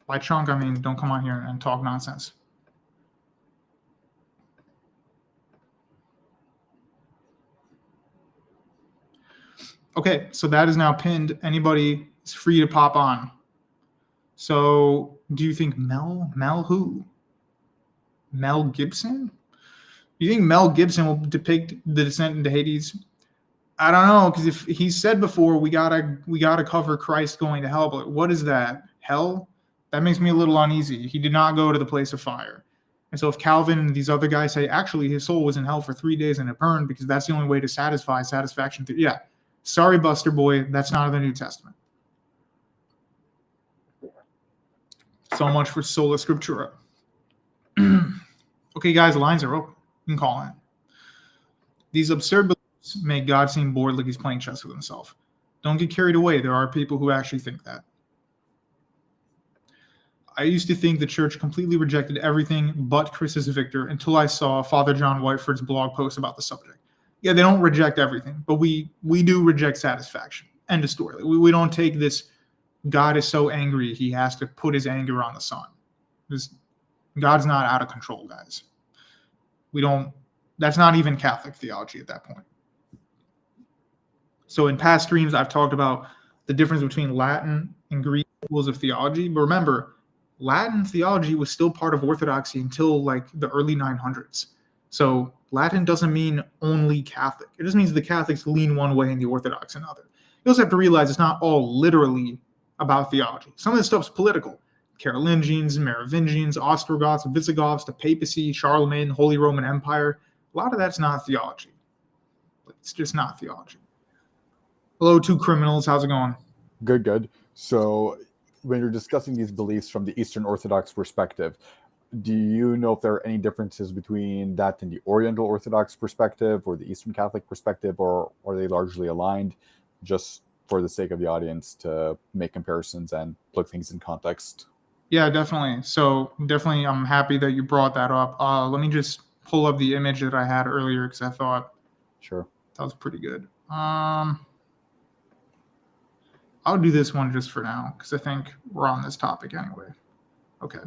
Speaker 2: By chunk, I mean don't come on here and talk nonsense. Okay, so that is now pinned. Anybody is free to pop on. So do you think Mel who? Mel Gibson? Do you think Mel Gibson will depict the descent into Hades? I don't know, because if he said before we gotta cover Christ going to hell, but what is that? Hell? That makes me a little uneasy. He did not go to the place of fire. And so if Calvin and these other guys say actually his soul was in hell for 3 days and it burned because that's the only way to satisfy satisfaction, yeah. Sorry, Buster Boy, that's not in the New Testament. So much for sola scriptura. Okay, guys, lines are open. You can call in. These absurd beliefs make God seem bored like he's playing chess with himself. Don't get carried away. There are people who actually think that. I used to think the church completely rejected everything but Christus Victor until I saw Father John Whiteford's blog post about the subject. Yeah, they don't reject everything, but we do reject satisfaction. End of story. We don't take this, God is so angry, he has to put his anger on the Son. God's not out of control, guys. That's not even Catholic theology at that point. So in past streams, I've talked about the difference between Latin and Greek schools of theology. But remember, Latin theology was still part of Orthodoxy until like the early 900s. So Latin doesn't mean only Catholic. It just means the Catholics lean one way and the Orthodox another. You also have to realize it's not all literally about theology. Some of this stuff's political. Carolingians, Merovingians, Ostrogoths, Visigoths, the papacy, Charlemagne, Holy Roman Empire. A lot of that's not theology. It's just not theology. Hello, two criminals. How's it going?
Speaker 3: Good. So when you're discussing these beliefs from the Eastern Orthodox perspective, do you know if there are any differences between that and the Oriental Orthodox perspective or the Eastern Catholic perspective, or are they largely aligned? Just for the sake of the audience to make comparisons and put things in context.
Speaker 2: Yeah, definitely. So definitely I'm happy that you brought that up. Let me just pull up the image that I had earlier because I thought
Speaker 3: Sure.
Speaker 2: That was pretty good. I'll do this one just for now because I think we're on this topic anyway. Okay.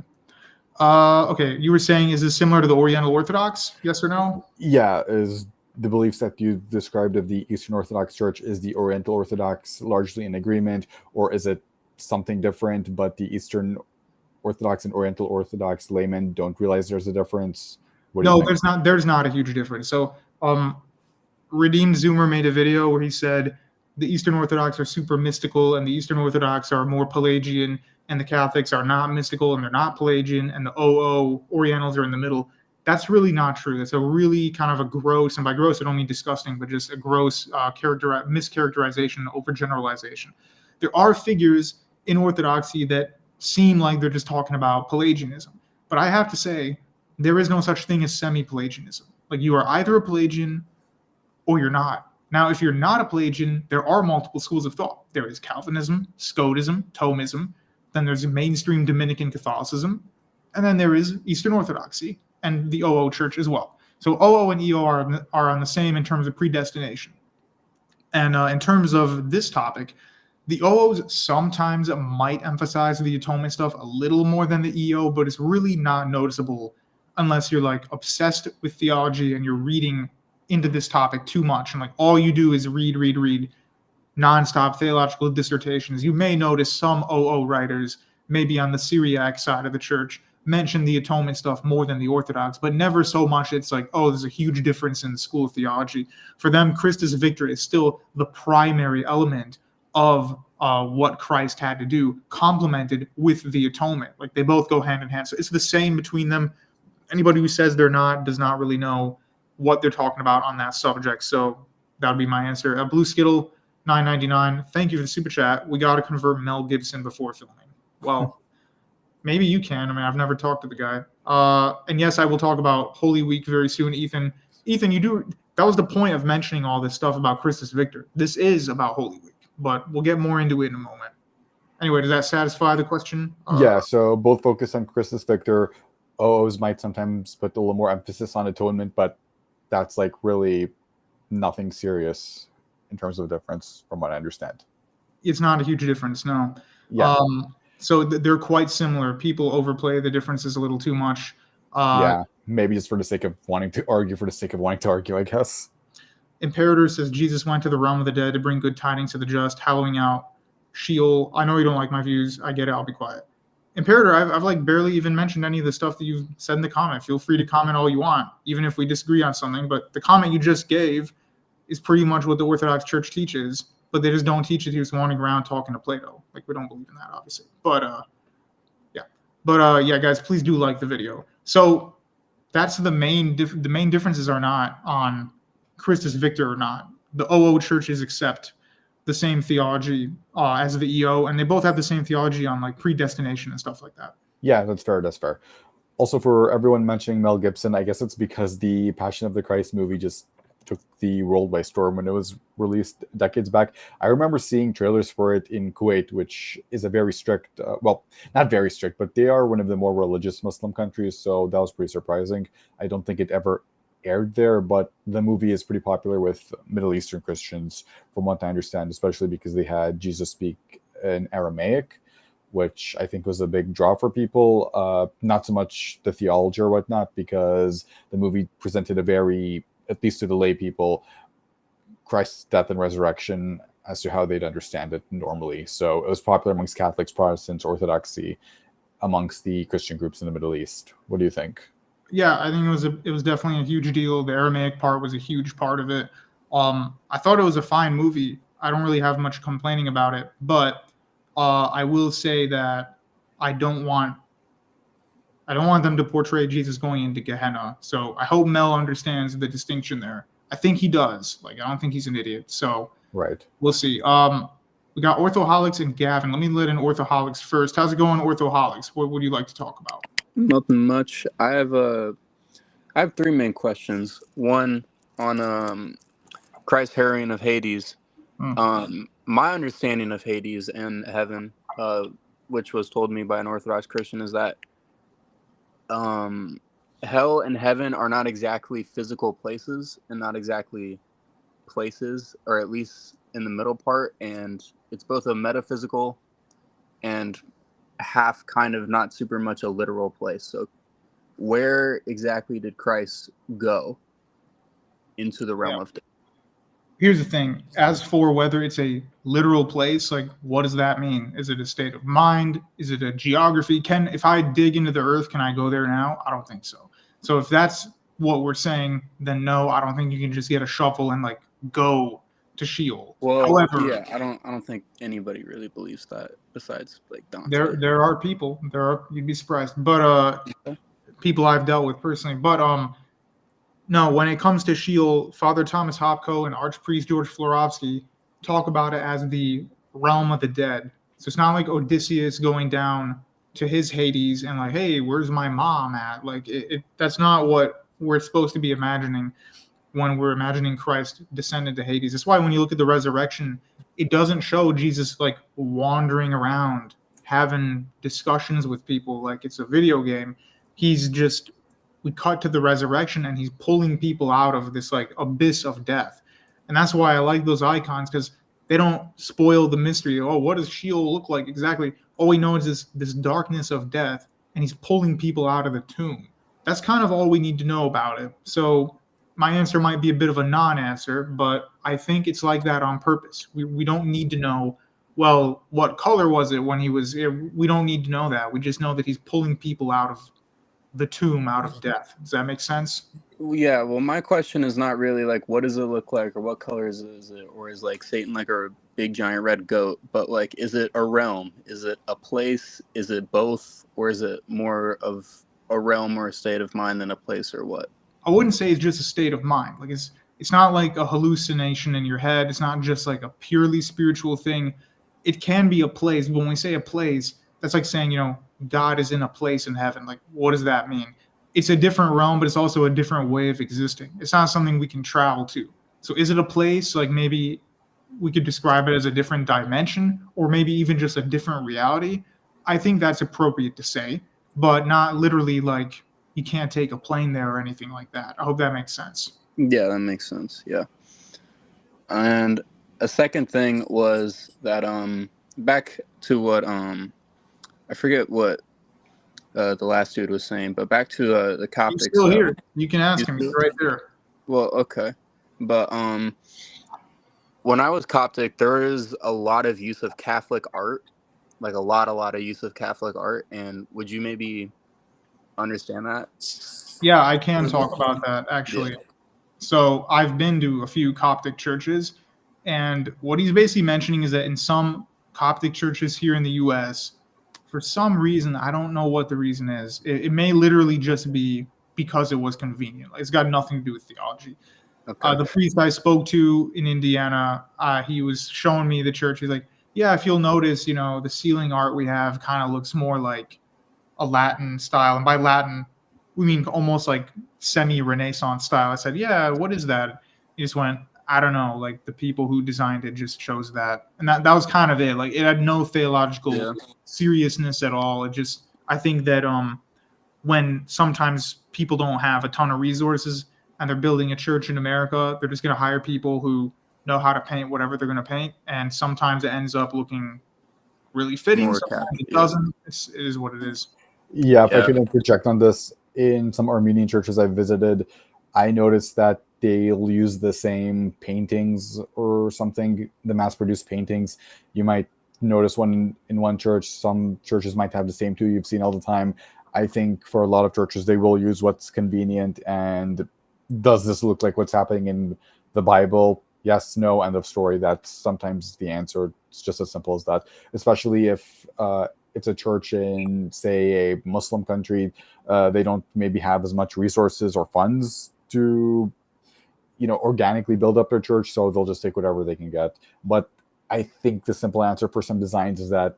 Speaker 2: Okay, you were saying, is this similar to the Oriental Orthodox? Yes or no?
Speaker 3: Yeah, is the beliefs that you described of the Eastern Orthodox Church, is the Oriental Orthodox largely in agreement, or is it something different, but the Eastern Orthodox and Oriental Orthodox laymen don't realize there's a difference?
Speaker 2: No, there's not a huge difference. So Redeemed Zoomer made a video where he said the Eastern Orthodox are super mystical and the Eastern Orthodox are more Pelagian, and the Catholics are not mystical and they're not Pelagian, and the Orientals are in the middle. That's really not true. That's a really kind of a gross, and by gross I don't mean disgusting, but just a gross mischaracterization, overgeneralization. There are figures in Orthodoxy that seem like they're just talking about Pelagianism, but I have to say there is no such thing as semi-Pelagianism. Like, you are either a Pelagian or you're not. Now, if you're not a Pelagian, there are multiple schools of thought. There is Calvinism, Scotism, Thomism, then there's mainstream Dominican Catholicism, and then there is Eastern Orthodoxy and the OO Church as well. So OO and EO are on the same in terms of predestination. And in terms of this topic, the OOs sometimes might emphasize the atonement stuff a little more than the EO, but it's really not noticeable unless you're like obsessed with theology and you're reading into this topic too much. And like all you do is read nonstop theological dissertations. You may notice some OO writers, maybe on the Syriac side of the church, mention the atonement stuff more than the Orthodox, but never so much it's like, oh, there's a huge difference in the school of theology. For them, Christus Victor is still the primary element of what Christ had to do, complemented with the atonement. Like, they both go hand in hand. So it's the same between them. Anybody who says they're not does not really know what they're talking about on that subject. So that would be my answer. Blue Skittle 9.99. Thank you for the super chat. We got to convert Mel Gibson before filming. Well, maybe you can. I mean, I've never talked to the guy. And yes, I will talk about Holy Week very soon. Ethan, you do. That was the point of mentioning all this stuff about Christus Victor. This is about Holy Week, but we'll get more into it in a moment. Anyway, does that satisfy the question?
Speaker 3: Yeah. So both focus on Christus Victor. OOs might sometimes put a little more emphasis on atonement, but that's like really nothing serious in terms of difference, from what I understand.
Speaker 2: It's not a huge difference, no.
Speaker 3: Yeah.
Speaker 2: So they're quite similar. People overplay the differences a little too much.
Speaker 3: Yeah, maybe just for the sake of wanting to argue, I guess.
Speaker 2: Imperator says Jesus went to the realm of the dead to bring good tidings to the just, hallowing out Sheol. I know you don't like my views. I get it. I'll be quiet. Imperator, I've like barely even mentioned any of the stuff that you've said in the comment. Feel free to comment all you want, even if we disagree on something. But the comment you just gave is pretty much what the Orthodox Church teaches, but they just don't teach it. He was wandering around talking to Plato. Like, we don't believe in that, obviously. But yeah, guys, please do like the video. So that's the main differences are not on Christus Victor or not. The OO churches accept the same theology as the EO, and they both have the same theology on like predestination and stuff like that.
Speaker 3: Yeah, that's fair. Also, for everyone mentioning Mel Gibson, I guess it's because the Passion of the Christ movie just took the world by storm when it was released decades back. I remember seeing trailers for it in Kuwait, which is a very strict, well, not very strict, but they are one of the more religious Muslim countries, so that was pretty surprising. I don't think it ever aired there, but the movie is pretty popular with Middle Eastern Christians, from what I understand, especially because they had Jesus speak in Aramaic, which I think was a big draw for people. Not so much the theology or whatnot, because the movie presented a very, at least to the lay people, Christ's death and resurrection as to how they'd understand it normally. So it was popular amongst Catholics, Protestants, Orthodoxy, amongst the Christian groups in the Middle East. What do you think?
Speaker 2: Yeah, I think it was definitely a huge deal. The Aramaic part was a huge part of it. I thought it was a fine movie. I don't really have much complaining about it, but I will say that I don't want them to portray Jesus going into Gehenna. So I hope Mel understands the distinction there. I think he does. Like, I don't think he's an idiot. So
Speaker 3: right,
Speaker 2: we'll see. We got Orthoholics and Gavin. Let me let in Orthoholics first. How's it going, Orthoholics? What would you like to talk about?
Speaker 4: Nothing much. I have three main questions. One on Christ's harrowing of Hades. My understanding of Hades and heaven, which was told me by an Orthodox Christian, is that hell and heaven are not exactly physical places and not exactly places, or at least in the middle part, and it's both a metaphysical and half kind of not super much a literal place. So where exactly did Christ go into the realm of death?
Speaker 2: Here's the thing. As for whether it's a literal place, like, what does that mean? Is it a state of mind? Is it a geography? If I dig into the earth, can I go there now? I don't think so. So if that's what we're saying, then no, I don't think you can just get a shovel and like go to Sheol.
Speaker 4: Well,
Speaker 2: however,
Speaker 4: yeah, I don't think anybody really believes that besides like Dante.
Speaker 2: There are people. You'd be surprised. But people I've dealt with personally. But no, when it comes to Sheol, Father Thomas Hopko and Archpriest George Florovsky talk about it as the realm of the dead. So it's not like Odysseus going down to his Hades and like, hey, where's my mom at? Like, that's not what we're supposed to be imagining when we're imagining Christ descended to Hades. That's why when you look at the resurrection, it doesn't show Jesus like wandering around having discussions with people like it's a video game. He's just, we cut to the resurrection and he's pulling people out of this like abyss of death. And that's why I like those icons, because they don't spoil the mystery. Oh, what does Sheol look like exactly? All we know is this darkness of death, and he's pulling people out of the tomb. That's kind of all we need to know about it. So my answer might be a bit of a non-answer, but I think it's like that on purpose. We don't need to know, well, what color was it when he was here? We don't need to know that. We just know that he's pulling people out of the tomb, out of death. Does that make sense?
Speaker 4: Yeah, well, my question is not really like, what does it look like, or what color is it, or is like Satan like a big giant red goat, but like, is it a realm? Is it a place? Is it both? Or is it more of a realm or a state of mind than a place, or what?
Speaker 2: I wouldn't say it's just a state of mind. Like it's not like a hallucination in your head. It's not just like a purely spiritual thing. It can be a place. When we say a place, that's like saying, God is in a place in heaven. Like, what does that mean? It's a different realm, but it's also a different way of existing. It's not something we can travel to. So is it a place? Like maybe we could describe it as a different dimension, or maybe even just a different reality. I think that's appropriate to say, but not literally like you can't take a plane there or anything like that. I hope that makes sense.
Speaker 4: Yeah, that makes sense. Yeah. And a second thing was that back to what I forget what the last dude was saying, but back to the Coptic.
Speaker 2: He's still here. You can ask him. He's right there.
Speaker 4: Well, okay, but when I was Coptic, there is a lot of use of Catholic art, like a lot of use of Catholic art. And would you maybe understand that?
Speaker 2: Yeah, I can talk about that actually. Yeah. So I've been to a few Coptic churches, and what he's basically mentioning is that in some Coptic churches here in the U.S., for some reason, I don't know what the reason is. It may literally just be because it was convenient. It's got nothing to do with theology. Okay. The priest I spoke to in Indiana, he was showing me the church. He's like, yeah, if you'll notice, the ceiling art we have kind of looks more like a Latin style. And by Latin, we mean almost like semi-Renaissance style. I said, yeah, what is that? He just went, I don't know. Like the people who designed it just chose that. And that was kind of it. Like it had no theological seriousness at all. It just, I think that when sometimes people don't have a ton of resources and they're building a church in America, they're just going to hire people who know how to paint whatever they're going to paint. And sometimes it ends up looking really fitting. Sometimes it doesn't. It is what it is.
Speaker 3: Yeah, if I could interject on this, in some Armenian churches I've visited, I noticed that they'll use the same paintings or something, the mass-produced paintings. You might notice one in one church. Some churches might have the same too. You've seen all the time. I think for a lot of churches, they will use what's convenient. And does this look like what's happening in the Bible? Yes, no, end of story. That's sometimes the answer. It's just as simple as that, especially if it's a church in, say, a Muslim country. They don't maybe have as much resources or funds to organically build up their church, so they'll just take whatever they can get. But I think the simple answer for some designs is that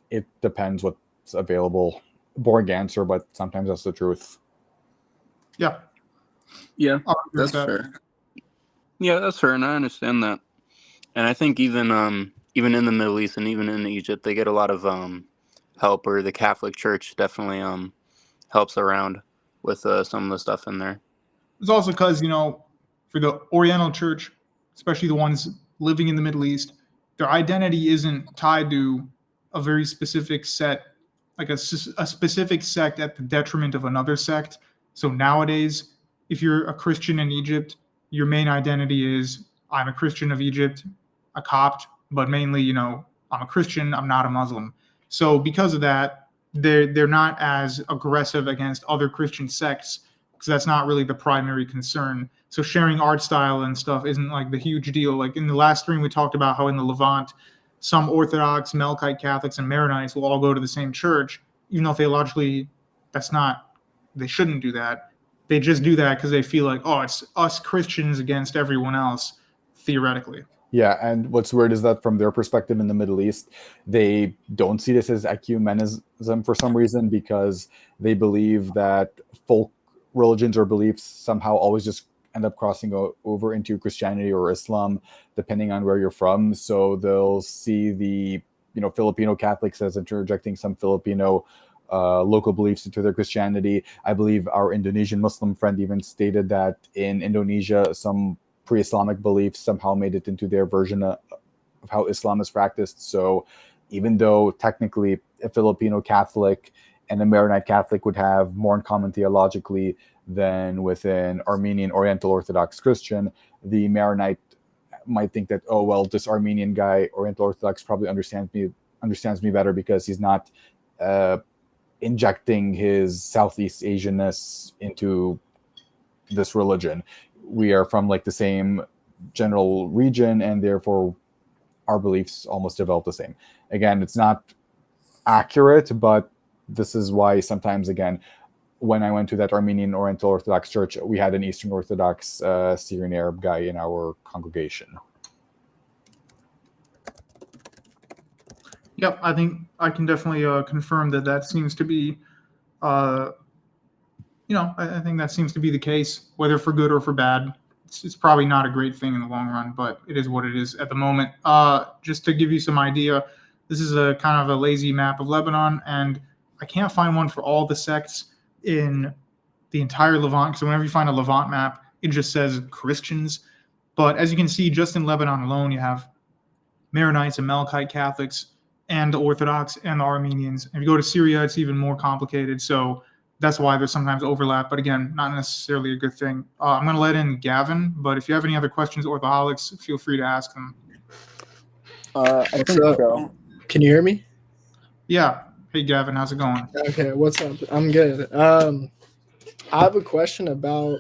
Speaker 3: it depends what's available. Boring answer, but sometimes that's the truth.
Speaker 2: Yeah,
Speaker 4: that's fair. Yeah, that's fair, and I understand that. And I think even in the Middle East and even in Egypt, they get a lot of help, or the Catholic Church definitely helps around with some of the stuff in there.
Speaker 2: It's also because for the Oriental Church, especially the ones living in the Middle East, their identity isn't tied to a very specific set, like a specific sect at the detriment of another sect. So nowadays, if you're a Christian in Egypt, your main identity is, I'm a Christian of Egypt, a Copt, but mainly, I'm a Christian, I'm not a Muslim. So because of that, they're not as aggressive against other Christian sects, because that's not really the primary concern. So sharing art style and stuff isn't like the huge deal. Like in the last stream, we talked about how in the Levant, some Orthodox, Melkite Catholics, and Maronites will all go to the same church, even though theologically that's not they shouldn't do that. They just do that because they feel like, oh, it's us Christians against everyone else, theoretically.
Speaker 3: Yeah, and what's weird is that from their perspective in the Middle East, they don't see this as ecumenism for some reason, because they believe that folk religions or beliefs somehow always just end up crossing over into Christianity or Islam, depending on where you're from. So they'll see the Filipino Catholics as interjecting some Filipino local beliefs into their Christianity. I believe our Indonesian Muslim friend even stated that in Indonesia, some pre-Islamic beliefs somehow made it into their version of how Islam is practiced. So even though technically a Filipino Catholic and a Maronite Catholic would have more in common theologically than with an Armenian Oriental Orthodox Christian, the Maronite might think that, oh, well, this Armenian guy, Oriental Orthodox, probably understands me better because he's not injecting his Southeast Asianness into this religion. We are from like the same general region, and therefore our beliefs almost develop the same. Again, it's not accurate, but this is why sometimes, again, when I went to that Armenian Oriental Orthodox church, we had an Eastern Orthodox Syrian Arab guy in our congregation.
Speaker 2: Yep, I think I can definitely confirm that seems to be, I think that seems to be the case, whether for good or for bad. It's probably not a great thing in the long run, but it is what it is at the moment. Just to give you some idea, this is a kind of a lazy map of Lebanon, and I can't find one for all the sects in the entire Levant, because whenever you find a Levant map, it just says Christians. But as you can see, just in Lebanon alone, you have Maronites and Melkite Catholics and the Orthodox and the Armenians. If you go to Syria, it's even more complicated. So that's why there's sometimes overlap. But again, not necessarily a good thing. I'm going to let in Gavin, but if you have any other questions, Orthoholics, feel free to ask them.
Speaker 5: I think so. Can you hear me?
Speaker 2: Yeah. Hey, Gavin, how's it going?
Speaker 5: Okay, what's up? I'm good. I have a question about,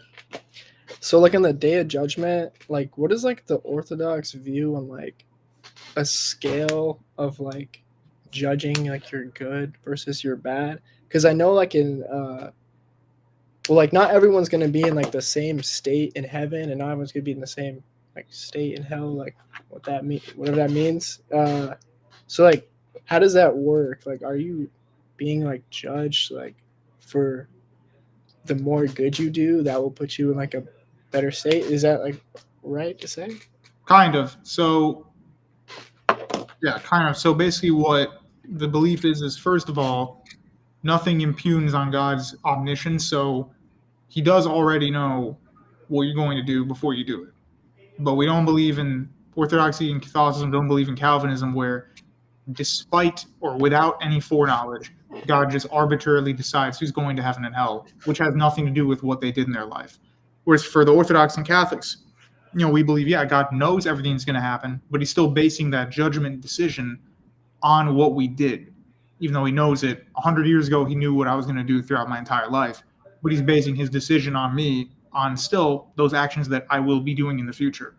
Speaker 5: so like on the Day of Judgment, like what is like the Orthodox view on like a scale of like judging like you're good versus you're bad? Because I know like in, like not everyone's going to be in like the same state in heaven, and not everyone's going to be in the same like state in hell, like whatever that means. So like, how does that work? Like, are you being like judged like for the more good you do, that will put you in like a better state? Is that like right to say?
Speaker 2: Kind of. So, yeah, kind of. So basically what the belief is first of all, nothing impugns on God's omniscience. So he does already know what you're going to do before you do it. But we don't believe in Orthodoxy and Catholicism, don't believe in Calvinism, where despite or without any foreknowledge, God just arbitrarily decides who's going to heaven and hell, which has nothing to do with what they did in their life. Whereas for the Orthodox and Catholics, we believe, yeah, God knows everything's going to happen, but he's still basing that judgment decision on what we did. Even though he knows it 100 years ago, he knew what I was going to do throughout my entire life, but he's basing his decision on me, on still those actions that I will be doing in the future.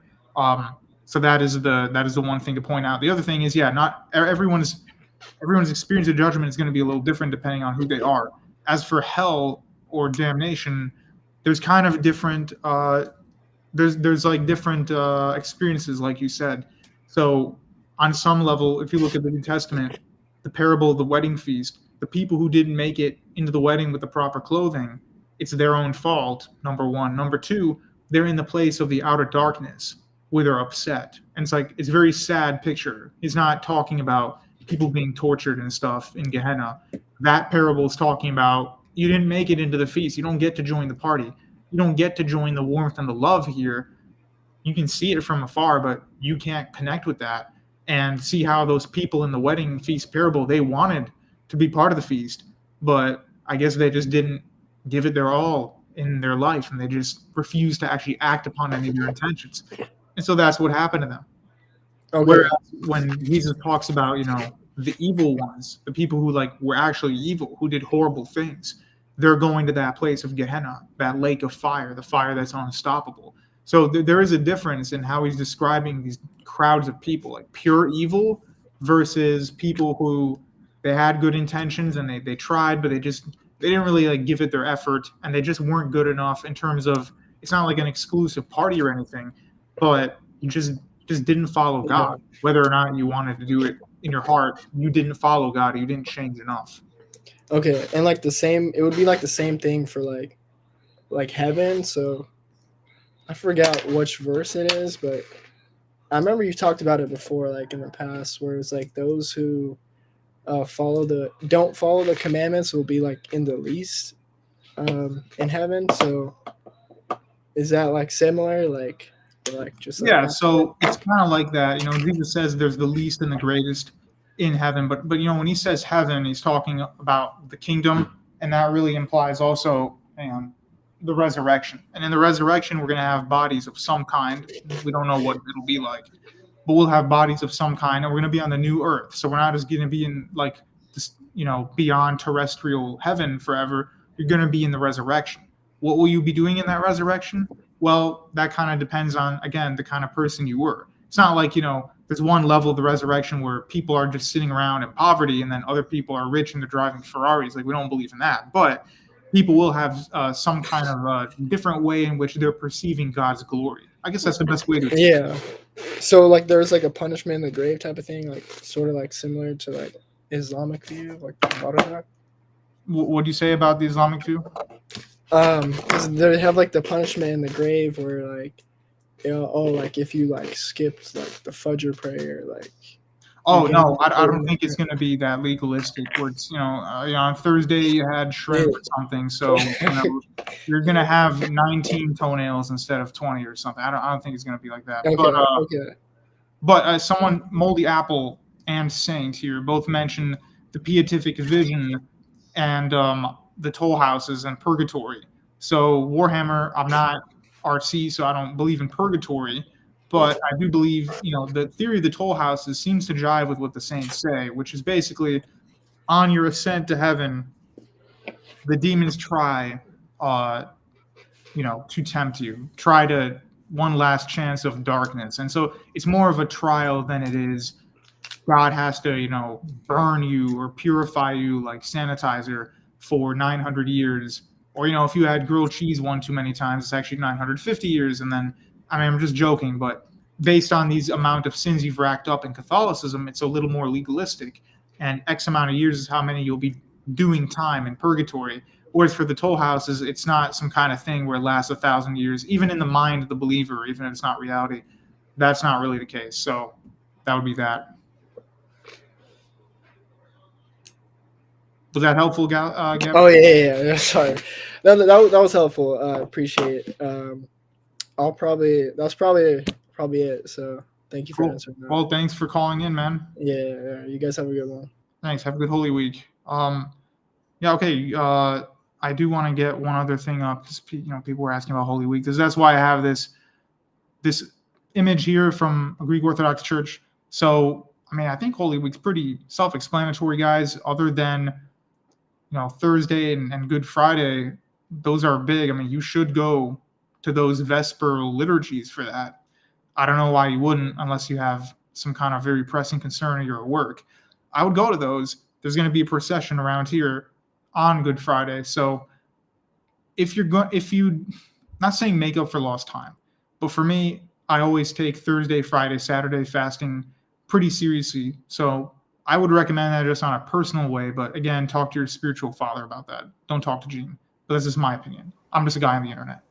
Speaker 2: So that is the one thing to point out. The other thing is, yeah, not everyone's experience of judgment is going to be a little different depending on who they are. As for hell or damnation, there's kind of different there's like different experiences, like you said. So on some level, if you look at the New Testament, the parable of the wedding feast, the people who didn't make it into the wedding with the proper clothing, it's their own fault, number one. Number two, they're in the place of the outer darkness where they're upset. And it's a very sad picture. He's not talking about people being tortured and stuff in Gehenna. That parable is talking about you didn't make it into the feast. You don't get to join the party. You don't get to join the warmth and the love here. You can see it from afar, but you can't connect with that and see how those people in the wedding feast parable, they wanted to be part of the feast, but I guess they just didn't give it their all in their life, and they just refused to actually act upon any of their intentions. And so that's what happened to them. Okay. Whereas when Jesus talks about, the evil ones, the people who were actually evil, who did horrible things, they're going to that place of Gehenna, that lake of fire, the fire that's unstoppable. So there is a difference in how he's describing these crowds of people, like pure evil versus people who they had good intentions and they tried, but they just they didn't really like give it their effort, and they just weren't good enough in terms of, it's not like an exclusive party or anything, but you just didn't follow God. Whether or not you wanted to do it in your heart, you didn't follow God. You didn't change enough.
Speaker 5: Okay, and like it would be like the same thing for like heaven. So I forgot which verse it is, but I remember you talked about it before, like in the past, where it's like those who don't follow the commandments will be like in the least in heaven. So is that like similar, like just like
Speaker 2: Yeah, so it's kind of like that. Jesus says there's the least and the greatest in heaven, but when he says heaven, he's talking about the kingdom, and that really implies also the resurrection. And in the resurrection, we're going to have bodies of some kind. We don't know what it'll be like, but we'll have bodies of some kind, and we're going to be on the new earth. So we're not just going to be in like this, beyond terrestrial heaven forever. You're going to be in the resurrection. What will you be doing in that resurrection? Well, that kind of depends on, again, the kind of person you were. It's not like, there's one level of the resurrection where people are just sitting around in poverty and then other people are rich and they're driving Ferraris. Like, we don't believe in that. But people will have some kind of different way in which they're perceiving God's glory. I guess that's the best way to explain it.
Speaker 5: Yeah. So like there's like a punishment in the grave type of thing, like sort of like similar to like Islamic view, like Orthodox.
Speaker 2: What do you say about the Islamic view?
Speaker 5: Because they have like the punishment in the grave where like, like if you like skipped like the Fajr prayer, like.
Speaker 2: Oh no, I don't think it's going to be that legalistic. Where it's on Thursday you had shrimp or something, so you're going to have 19 toenails instead of 20 or something. I don't think it's going to be like that.
Speaker 5: Okay,
Speaker 2: But someone, Moldy Apple and Saint here, both mentioned the Beatific Vision and the toll houses and purgatory. So Warhammer, I'm not RC, so I don't believe in purgatory, but I do believe, the theory of the toll houses seems to jive with what the saints say, which is basically on your ascent to heaven, the demons try, to tempt you, try to one last chance of darkness. And so it's more of a trial than it is God has to, burn you or purify you like sanitizer for 900 years. Or, if you had grilled cheese one too many times, it's actually 950 years. And then, I'm just joking, but based on these amount of sins you've racked up in Catholicism, it's a little more legalistic. And X amount of years is how many you'll be doing time in purgatory. Whereas for the toll houses, it's not some kind of thing where it lasts 1,000 years, even in the mind of the believer, even if it's not reality. That's not really the case. So that would be that. Was that helpful, Gavin?
Speaker 5: Oh yeah. Sorry, that was helpful. Appreciate it. That's probably it. So thank you for answering that.
Speaker 2: Well, thanks for calling in, man.
Speaker 5: Yeah. You guys have a good one.
Speaker 2: Thanks. Have a good Holy Week. Okay. I do want to get one other thing up because people were asking about Holy Week. That's why I have this image here from a Greek Orthodox church. So I think Holy Week's pretty self-explanatory, guys. Other than Thursday and Good Friday, those are big. You should go to those Vesper liturgies for that. I don't know why you wouldn't, unless you have some kind of very pressing concern or you're at work. I would go to those. There's going to be a procession around here on Good Friday. So if you not saying make up for lost time, but for me, I always take Thursday, Friday, Saturday fasting pretty seriously. So I would recommend that just on a personal way, but again, talk to your spiritual father about that. Don't talk to Gene. But that's just my opinion. I'm just a guy on the internet.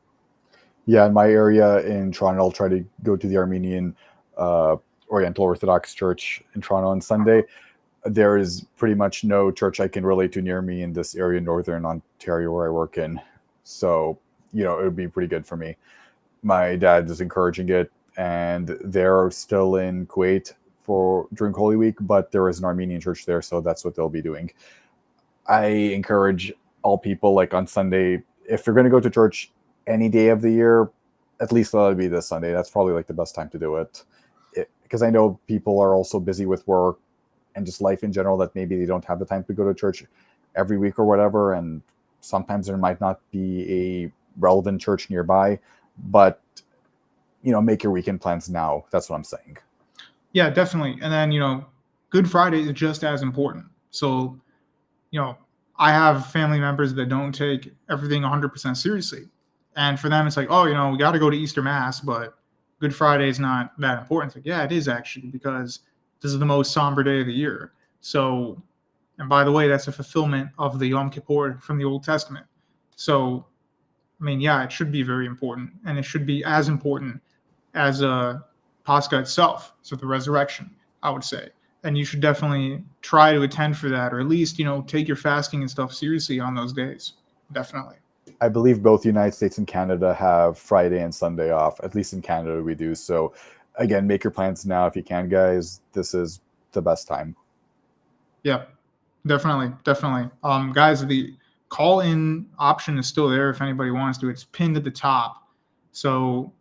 Speaker 3: Yeah, in my area in Toronto, I'll try to go to the Armenian Oriental Orthodox Church in Toronto on Sunday. There is pretty much no church I can relate to near me in this area, Northern Ontario, where I work in. So, it would be pretty good for me. My dad is encouraging it, and they're still in Kuwait during Holy Week, but there is an Armenian church there, so that's what they'll be doing. I encourage all people, like on Sunday, if you're going to go to church any day of the year, at least let it be this Sunday. That's probably like the best time to do it, because I know people are also busy with work and just life in general, that maybe they don't have the time to go to church every week or whatever, and sometimes there might not be a relevant church nearby, but make your weekend plans now. That's what I'm saying.
Speaker 2: Yeah, definitely. And then, Good Friday is just as important. So, I have family members that don't take everything 100% seriously. And for them, it's like, oh, we got to go to Easter Mass, but Good Friday is not that important. It's like, yeah, it is actually, because this is the most somber day of the year. So, and by the way, that's a fulfillment of the Yom Kippur from the Old Testament. So, I mean, yeah, it should be very important, and it should be as important as Pascha itself, so the resurrection, I would say. And you should definitely try to attend for that, or at least, take your fasting and stuff seriously on those days. Definitely.
Speaker 3: I believe both the United States and Canada have Friday and Sunday off. At least in Canada we do. So again, make your plans now if you can, guys. This is the best time.
Speaker 2: Yeah, definitely. Guys, the call-in option is still there if anybody wants to. It's pinned at the top. So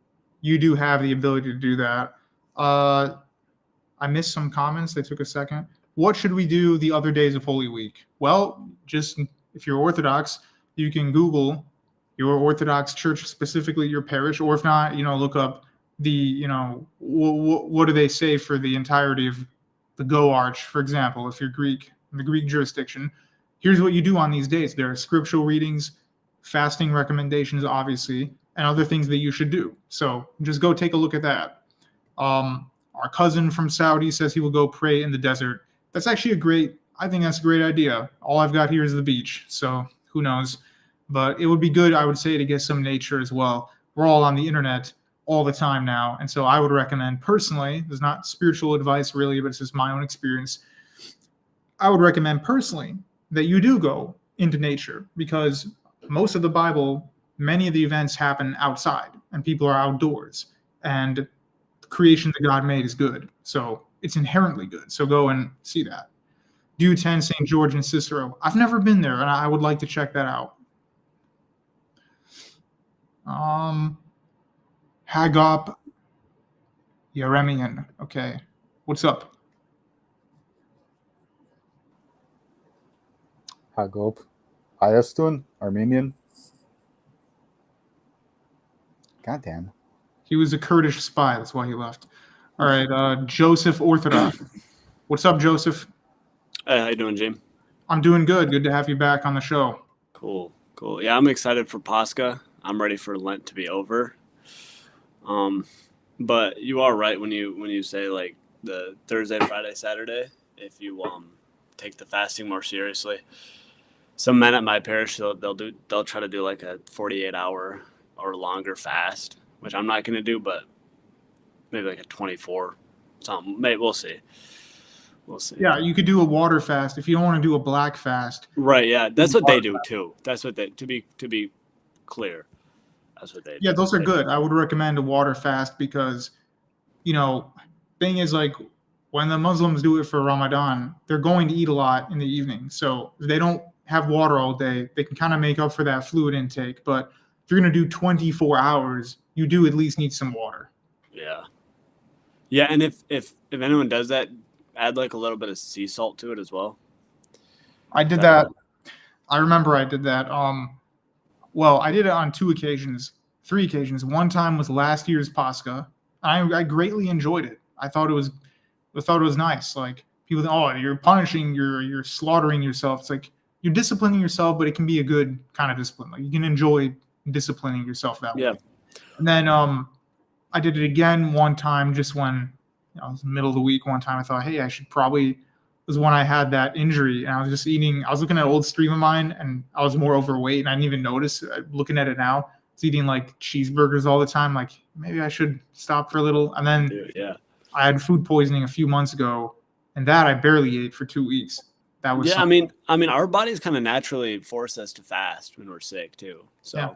Speaker 2: you do have the ability to do that. I missed some comments. They took a second. What should we do the other days of Holy Week? Well, just if you're Orthodox, you can Google your Orthodox church, specifically your parish, or if not, look up the, what do they say for the entirety of the Go Arch, for example, if you're Greek, in the Greek jurisdiction. Here's what you do on these days. There are scriptural readings, fasting recommendations, obviously, and other things that you should do. So just go take a look at that. Our cousin from Saudi says he will go pray in the desert. That's actually I think that's a great idea. All I've got here is the beach, so who knows? But it would be good, I would say, to get some nature as well. We're all on the internet all the time now, and so I would recommend personally, there's not spiritual advice really, but it's just my own experience. I would recommend personally that you do go into nature, because most of the Bible, many of the events happen outside, and people are outdoors, and creation that God made is good. So it's inherently good. So go and see that. Do you attend St. George and Cicero? I've never been there, and I would like to check that out. Hagop Yeremian. Okay. What's up?
Speaker 3: Hagop Ayastun, Armenian. Goddamn.
Speaker 2: He was a Kurdish spy. That's why he left. All right. Joseph Orthodox. What's up, Joseph?
Speaker 6: Hey, how you doing, James?
Speaker 2: I'm doing good. Good to have you back on the show.
Speaker 6: Cool. Yeah, I'm excited for Pascha. I'm ready for Lent to be over. But you are right when you say like the Thursday, Friday, Saturday. If you take the fasting more seriously, some men at my parish they'll try to do like a 48-hour or longer fast, which I'm not going to do, but maybe like a 24 something. Maybe we'll see.
Speaker 2: Yeah, you could do a water fast if you don't want to do a black fast.
Speaker 6: Right. Yeah, that's what they do too. That's what they to be clear. That's what they do.
Speaker 2: Yeah, those are good. I would recommend a water fast because, thing is like when the Muslims do it for Ramadan, they're going to eat a lot in the evening. So if they don't have water all day, they can kind of make up for that fluid intake. But if you're going to do 24 hours, you do at least need some water.
Speaker 6: Yeah. Yeah, and if anyone does that, add like a little bit of sea salt to it as well.
Speaker 2: I did that. I remember I did that. Well, I did it on 3 occasions. One time was last year's Pascha. I greatly enjoyed it. I thought it was nice. Like people think, oh, you're punishing, you're slaughtering yourself. It's like you're disciplining yourself, but it can be a good kind of discipline. Like you can enjoy disciplining yourself that way. And then I did it again one time just when I was in the middle of the week one time. I thought, hey, I should probably, it was when I had that injury and I was looking at an old stream of mine and I was more overweight and I didn't even notice. Looking at it now, I was eating like cheeseburgers all the time. Like maybe I should stop for a little. And then I had food poisoning a few months ago and that I barely ate for 2 weeks. That was
Speaker 6: I mean, our bodies kind of naturally force us to fast when we're sick too. So,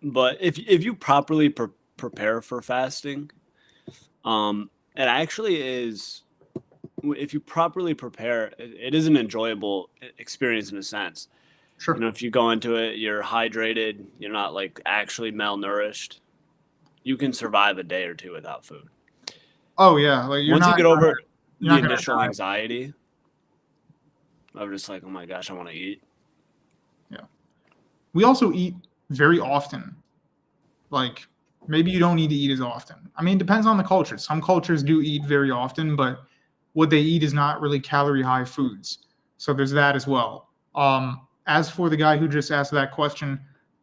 Speaker 6: but if you properly prepare for fasting, it actually is, if you properly prepare, it is an enjoyable experience in a sense.
Speaker 2: Sure.
Speaker 6: If you go into it, you're hydrated, you're not like actually malnourished, you can survive a day or two without food.
Speaker 2: Oh yeah. Like
Speaker 6: once you get over the initial anxiety of just like, oh my gosh, I want to eat.
Speaker 2: Yeah. We also eat very often. Like, maybe you don't need to eat as often. I mean, it depends on the culture. Some cultures do eat very often, but what they eat is not really calorie high foods. So there's that as well. As for the guy who just asked that question,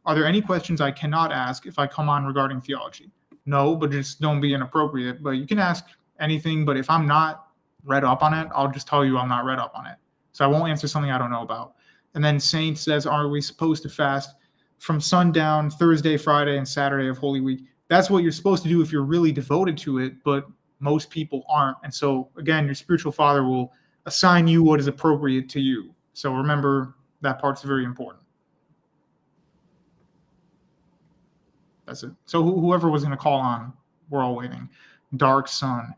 Speaker 2: are there any questions I cannot ask if I come on regarding theology? No, but just don't be inappropriate. But you can ask anything, but if I'm not read up on it, I'll just tell you I'm not read up on it. So I won't answer something I don't know about. And then Saint says, are we supposed to fast from sundown Thursday, Friday, and Saturday of Holy Week? That's what you're supposed to do if you're really devoted to it, but most people aren't. And so, again, your spiritual father will assign you what is appropriate to you. So remember, that part's very important. That's it. So whoever was going to call on, we're all waiting. Dark Sun.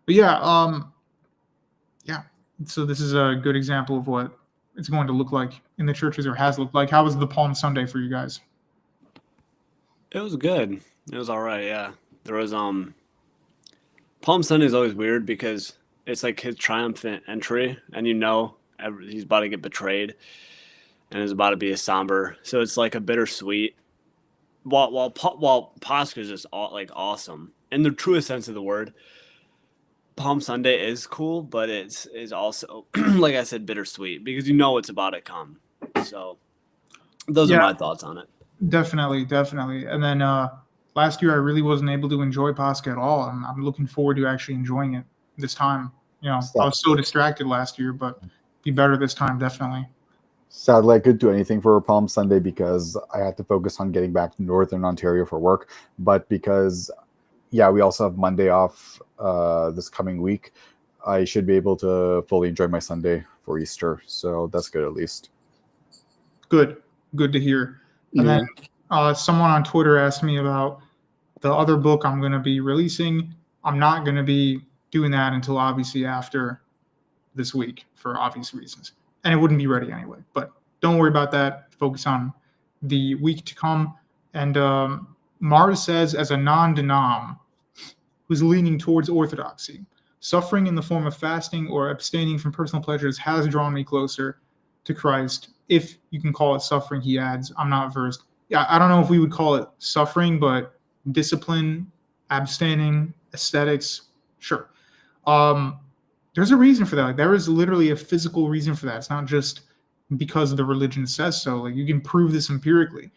Speaker 2: But yeah, yeah. So this is a good example of what it's going to look like in the churches, or has looked like. How was the Palm Sunday for you guys?
Speaker 6: It was good. It was all right. Yeah, there was Palm Sunday is always weird because it's like his triumphant entry, and he's about to get betrayed, and it's about to be a somber. So it's like a bittersweet. While Pascha is just awesome in the truest sense of the word. Palm Sunday is cool, but it's also like I said, bittersweet because it's about to come. So those are my thoughts on it. Definitely.
Speaker 2: And then last year I really wasn't able to enjoy Pascha at all. I'm looking forward to actually enjoying it this time. I was so distracted last year, but be better this time, definitely.
Speaker 3: Sadly, I couldn't do anything for Palm Sunday because I had to focus on getting back to Northern Ontario for work. But because, we also have Monday off this coming week, I should be able to fully enjoy my Sunday for Easter. So that's good at least.
Speaker 2: Good to hear. And then someone on Twitter asked me about the other book I'm going to be releasing. I'm not going to be doing that until obviously after this week for obvious reasons. And it wouldn't be ready anyway. But don't worry about that. Focus on the week to come. And Mars says, as a non-denom who's leaning towards orthodoxy, suffering in the form of fasting or abstaining from personal pleasures has drawn me closer to Christ. If you can call it suffering, he adds. I'm not versed. Yeah, I don't know if we would call it suffering, but discipline, abstaining, aesthetics, sure. There's a reason for that. Like, there is literally a physical reason for that. It's not just because the religion says so. Like, you can prove this empirically.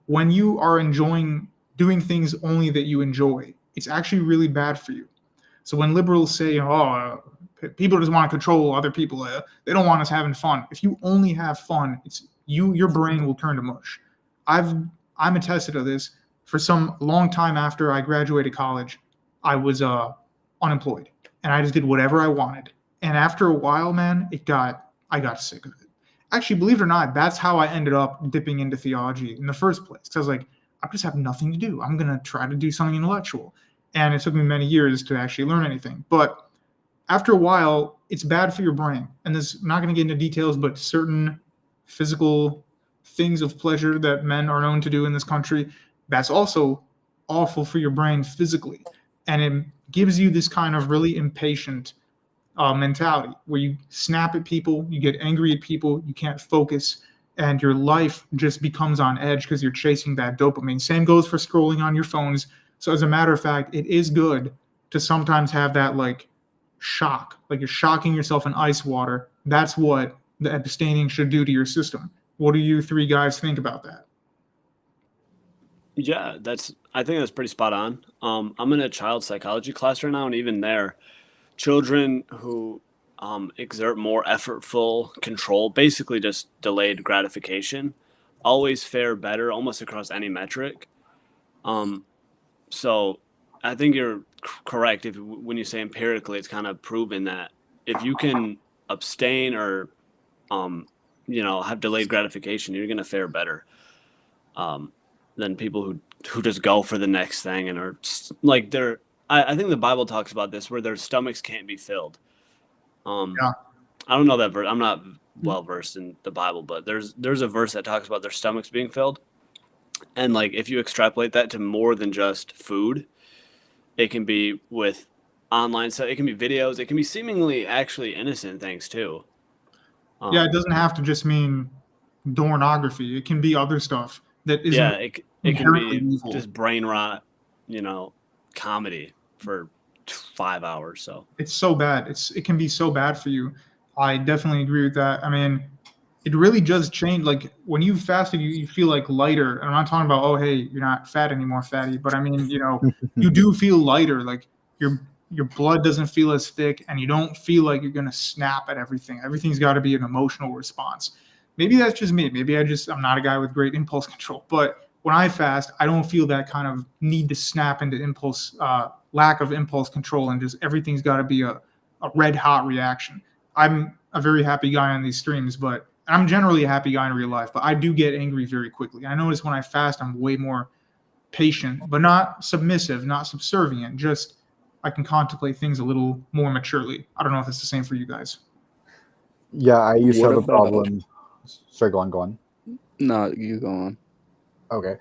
Speaker 2: When you are enjoying doing things only that you enjoy, it's actually really bad for you. So when liberals say, people just want to control other people, they don't want us having fun. If you only have fun, your brain will turn to mush. I'm attested to this. For some long time after I graduated college, I was unemployed. And I just did whatever I wanted. And after a while, man, I got sick of it. Actually, believe it or not, that's how I ended up dipping into theology in the first place. Because I was like, I just have nothing to do. I'm going to try to do something intellectual. And it took me many years to actually learn anything. But after a while, it's bad for your brain. And I'm not going to get into details, but certain physical things of pleasure that men are known to do in this country, that's also awful for your brain physically. And it gives you this kind of really impatient mentality where you snap at people, you get angry at people, you can't focus, and your life just becomes on edge because you're chasing that dopamine. Same goes for scrolling on your phones. So as a matter of fact, it is good to sometimes have that shock, like you're shocking yourself in ice water. That's what the abstaining should do to your system. What do you three guys think about that?
Speaker 6: Yeah, I think that's pretty spot on. I'm in a child psychology class right now, and even there, children who exert more effortful control, basically just delayed gratification, always fare better almost across any metric. So I think you're correct when you say empirically, it's kind of proven that if you can abstain or have delayed gratification, you're going to fare better than people who just go for the next thing and are like I think the Bible talks about this where their stomachs can't be filled. I don't know that verse. I'm not well versed in the Bible, but there's a verse that talks about their stomachs being filled. And if you extrapolate that to more than just food, it can be with online stuff. It can be videos. It can be seemingly actually innocent things too.
Speaker 2: It doesn't have to just mean pornography. It can be other stuff that isn't.
Speaker 6: Yeah, it can be
Speaker 2: evil.
Speaker 6: Just brain rot, comedy for 5 hours. So
Speaker 2: it's so bad. It can be so bad for you. I definitely agree with that. I mean, it really does change. Like when you fasted, you feel like lighter. And I'm not talking about, oh, hey, you're not fat anymore, fatty. But I mean, you do feel lighter. Like your blood doesn't feel as thick, and you don't feel like you're gonna snap at everything. Everything's got to be an emotional response. Maybe that's just me. Maybe I'm not a guy with great impulse control. But when I fast, I don't feel that kind of need to snap into impulse, lack of impulse control, and just everything's got to be a red hot reaction. I'm a very happy guy on these streams, but I'm generally a happy guy in real life, but I do get angry very quickly. I notice when I fast, I'm way more patient, but not submissive, not subservient. Just I can contemplate things a little more maturely. I don't know if it's the same for you guys.
Speaker 3: Yeah, I used to
Speaker 4: What
Speaker 3: have a
Speaker 4: about-
Speaker 3: problem. Sorry, go on.
Speaker 4: No, you go on.
Speaker 3: Okay.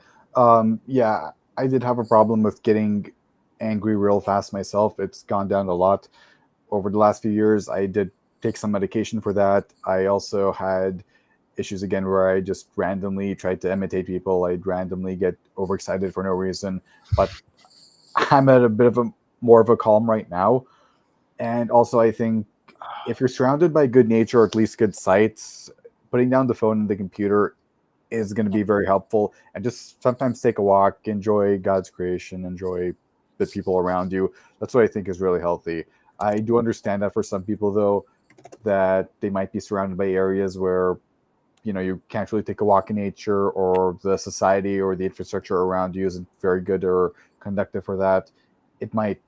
Speaker 3: Yeah, I did have a problem with getting angry real fast myself. It's gone down a lot over the last few years. I did take some medication for that. I also had issues again where I just randomly tried to imitate people. I'd randomly get overexcited for no reason. But I'm at a bit of more of a calm right now. And also, I think if you're surrounded by good nature or at least good sights, putting down the phone and the computer is going to be very helpful. And just sometimes take a walk, enjoy God's creation, enjoy the people around you. That's what I think is really healthy. I do understand that for some people, though, that they might be surrounded by areas where, you can't really take a walk in nature, or the society or the infrastructure around you isn't very good or conducive for that. It might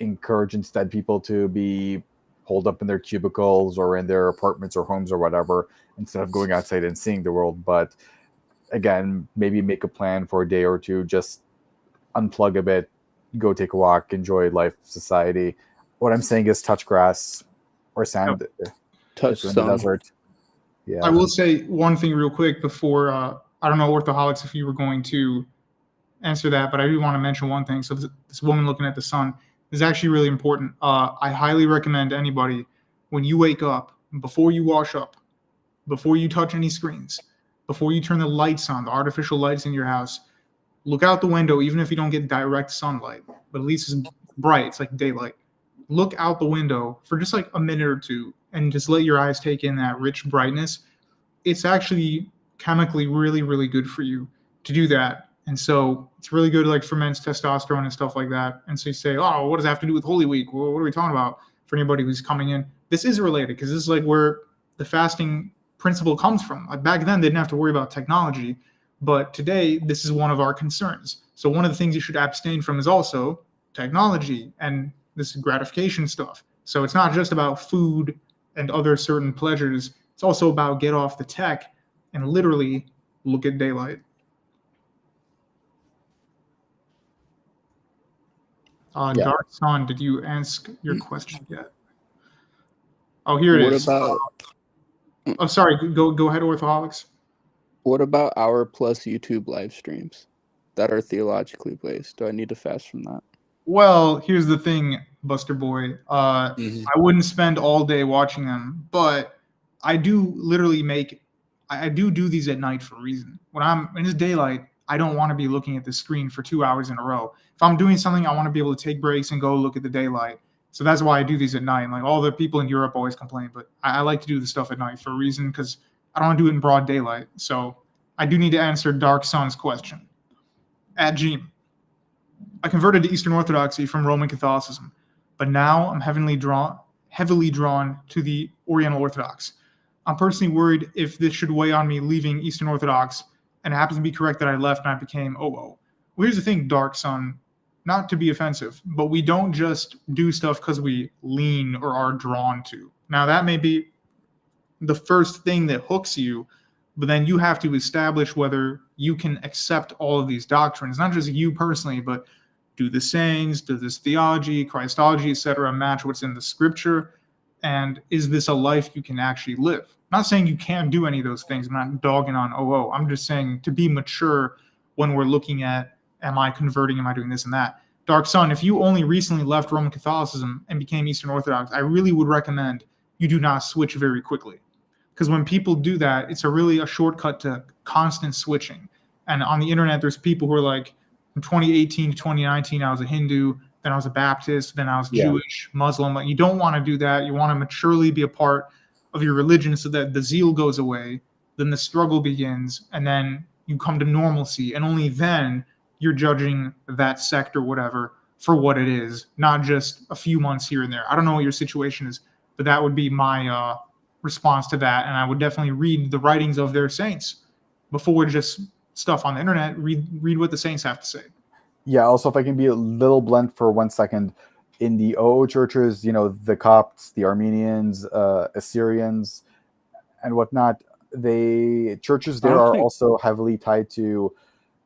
Speaker 3: encourage instead people to be holed up in their cubicles or in their apartments or homes or whatever, instead of going outside and seeing the world. But again, maybe make a plan for a day or two, just unplug a bit, go take a walk, enjoy life, society. What I'm saying is touch grass or sand.
Speaker 4: Touch
Speaker 3: in the
Speaker 4: sun.
Speaker 3: desert. Yeah.
Speaker 2: I will say one thing real quick before, I don't know, Orthodox, if you were going to answer that, but I do want to mention one thing. So this woman looking at the sun is actually really important. I highly recommend anybody, when you wake up, before you wash up, before you touch any screens, before you turn the lights on, the artificial lights in your house, look out the window, even if you don't get direct sunlight, but at least it's bright, it's like daylight. Look out the window for just like a minute or two and just let your eyes take in that rich brightness. It's actually chemically really, really good for you to do that. And so it's really good to like ferments testosterone and stuff like that. And so you say, oh, what does that have to do with Holy Week? Well, what are we talking about? For anybody who's coming in, this is related because this is like where the fasting principle comes from. Like back then, they didn't have to worry about technology, but today this is one of our concerns. So one of the things you should abstain from is also technology and this gratification stuff. So it's not just about food and other certain pleasures. It's also about get off the tech and literally look at daylight.
Speaker 3: Yeah.
Speaker 2: Dark Sun, did you ask your question yet? Oh, here it
Speaker 4: What
Speaker 2: is.
Speaker 4: about
Speaker 2: Oh, sorry. Go ahead, Orthodox.
Speaker 4: what about hour plus YouTube live streams that are theologically based? Do I need to fast from that?
Speaker 2: Well, here's the thing, Buster Boy. I wouldn't spend all day watching them, but I do literally I do these at night for a reason. When I'm in this daylight, I don't want to be looking at the screen for 2 hours in a row. If I'm doing something, I want to be able to take breaks and go look at the daylight. So that's why I do these at night. And like all the people in Europe always complain, but I like to do the stuff at night for a reason because I don't want to do it in broad daylight. So I do need to answer Dark Sun's question. At Gene, I converted to Eastern Orthodoxy from Roman Catholicism, but now I'm heavily drawn to the Oriental Orthodox. I'm personally worried if this should weigh on me leaving Eastern Orthodox, and it happens to be correct that I left and I became OO. Well, here's the thing, Dark Sun, not to be offensive, but we don't just do stuff because we lean or are drawn to. Now, that may be the first thing that hooks you, but then you have to establish whether you can accept all of these doctrines, not just you personally, but do the saints, does this theology, Christology, etc., match what's in the scripture? And is this a life you can actually live? I'm not saying you can't do any of those things. I'm not dogging on OO. I'm just saying to be mature when we're looking at, am I converting? Am I doing this and that? Dark Sun, if you only recently left Roman Catholicism and became Eastern Orthodox, I really would recommend you do not switch very quickly. Because when people do that, it's a shortcut to constant switching. And on the internet, there's people who are like, from 2018 to 2019, I was a Hindu, then I was a Baptist, then I was Jewish, Muslim. Like, you don't want to do that. You want to maturely be a part of your religion so that the zeal goes away, then the struggle begins, and then you come to normalcy, and only then you're judging that sect or whatever for what it is, not just a few months here and there. I don't know what your situation is, but that would be my response to that, and I would definitely read the writings of their saints before just stuff on the internet. Read what the saints have to say.
Speaker 3: Yeah, also, if I can be a little blunt for 1 second, in the OO churches, you know, the Copts, the Armenians, Assyrians, and whatnot, churches there are also heavily tied to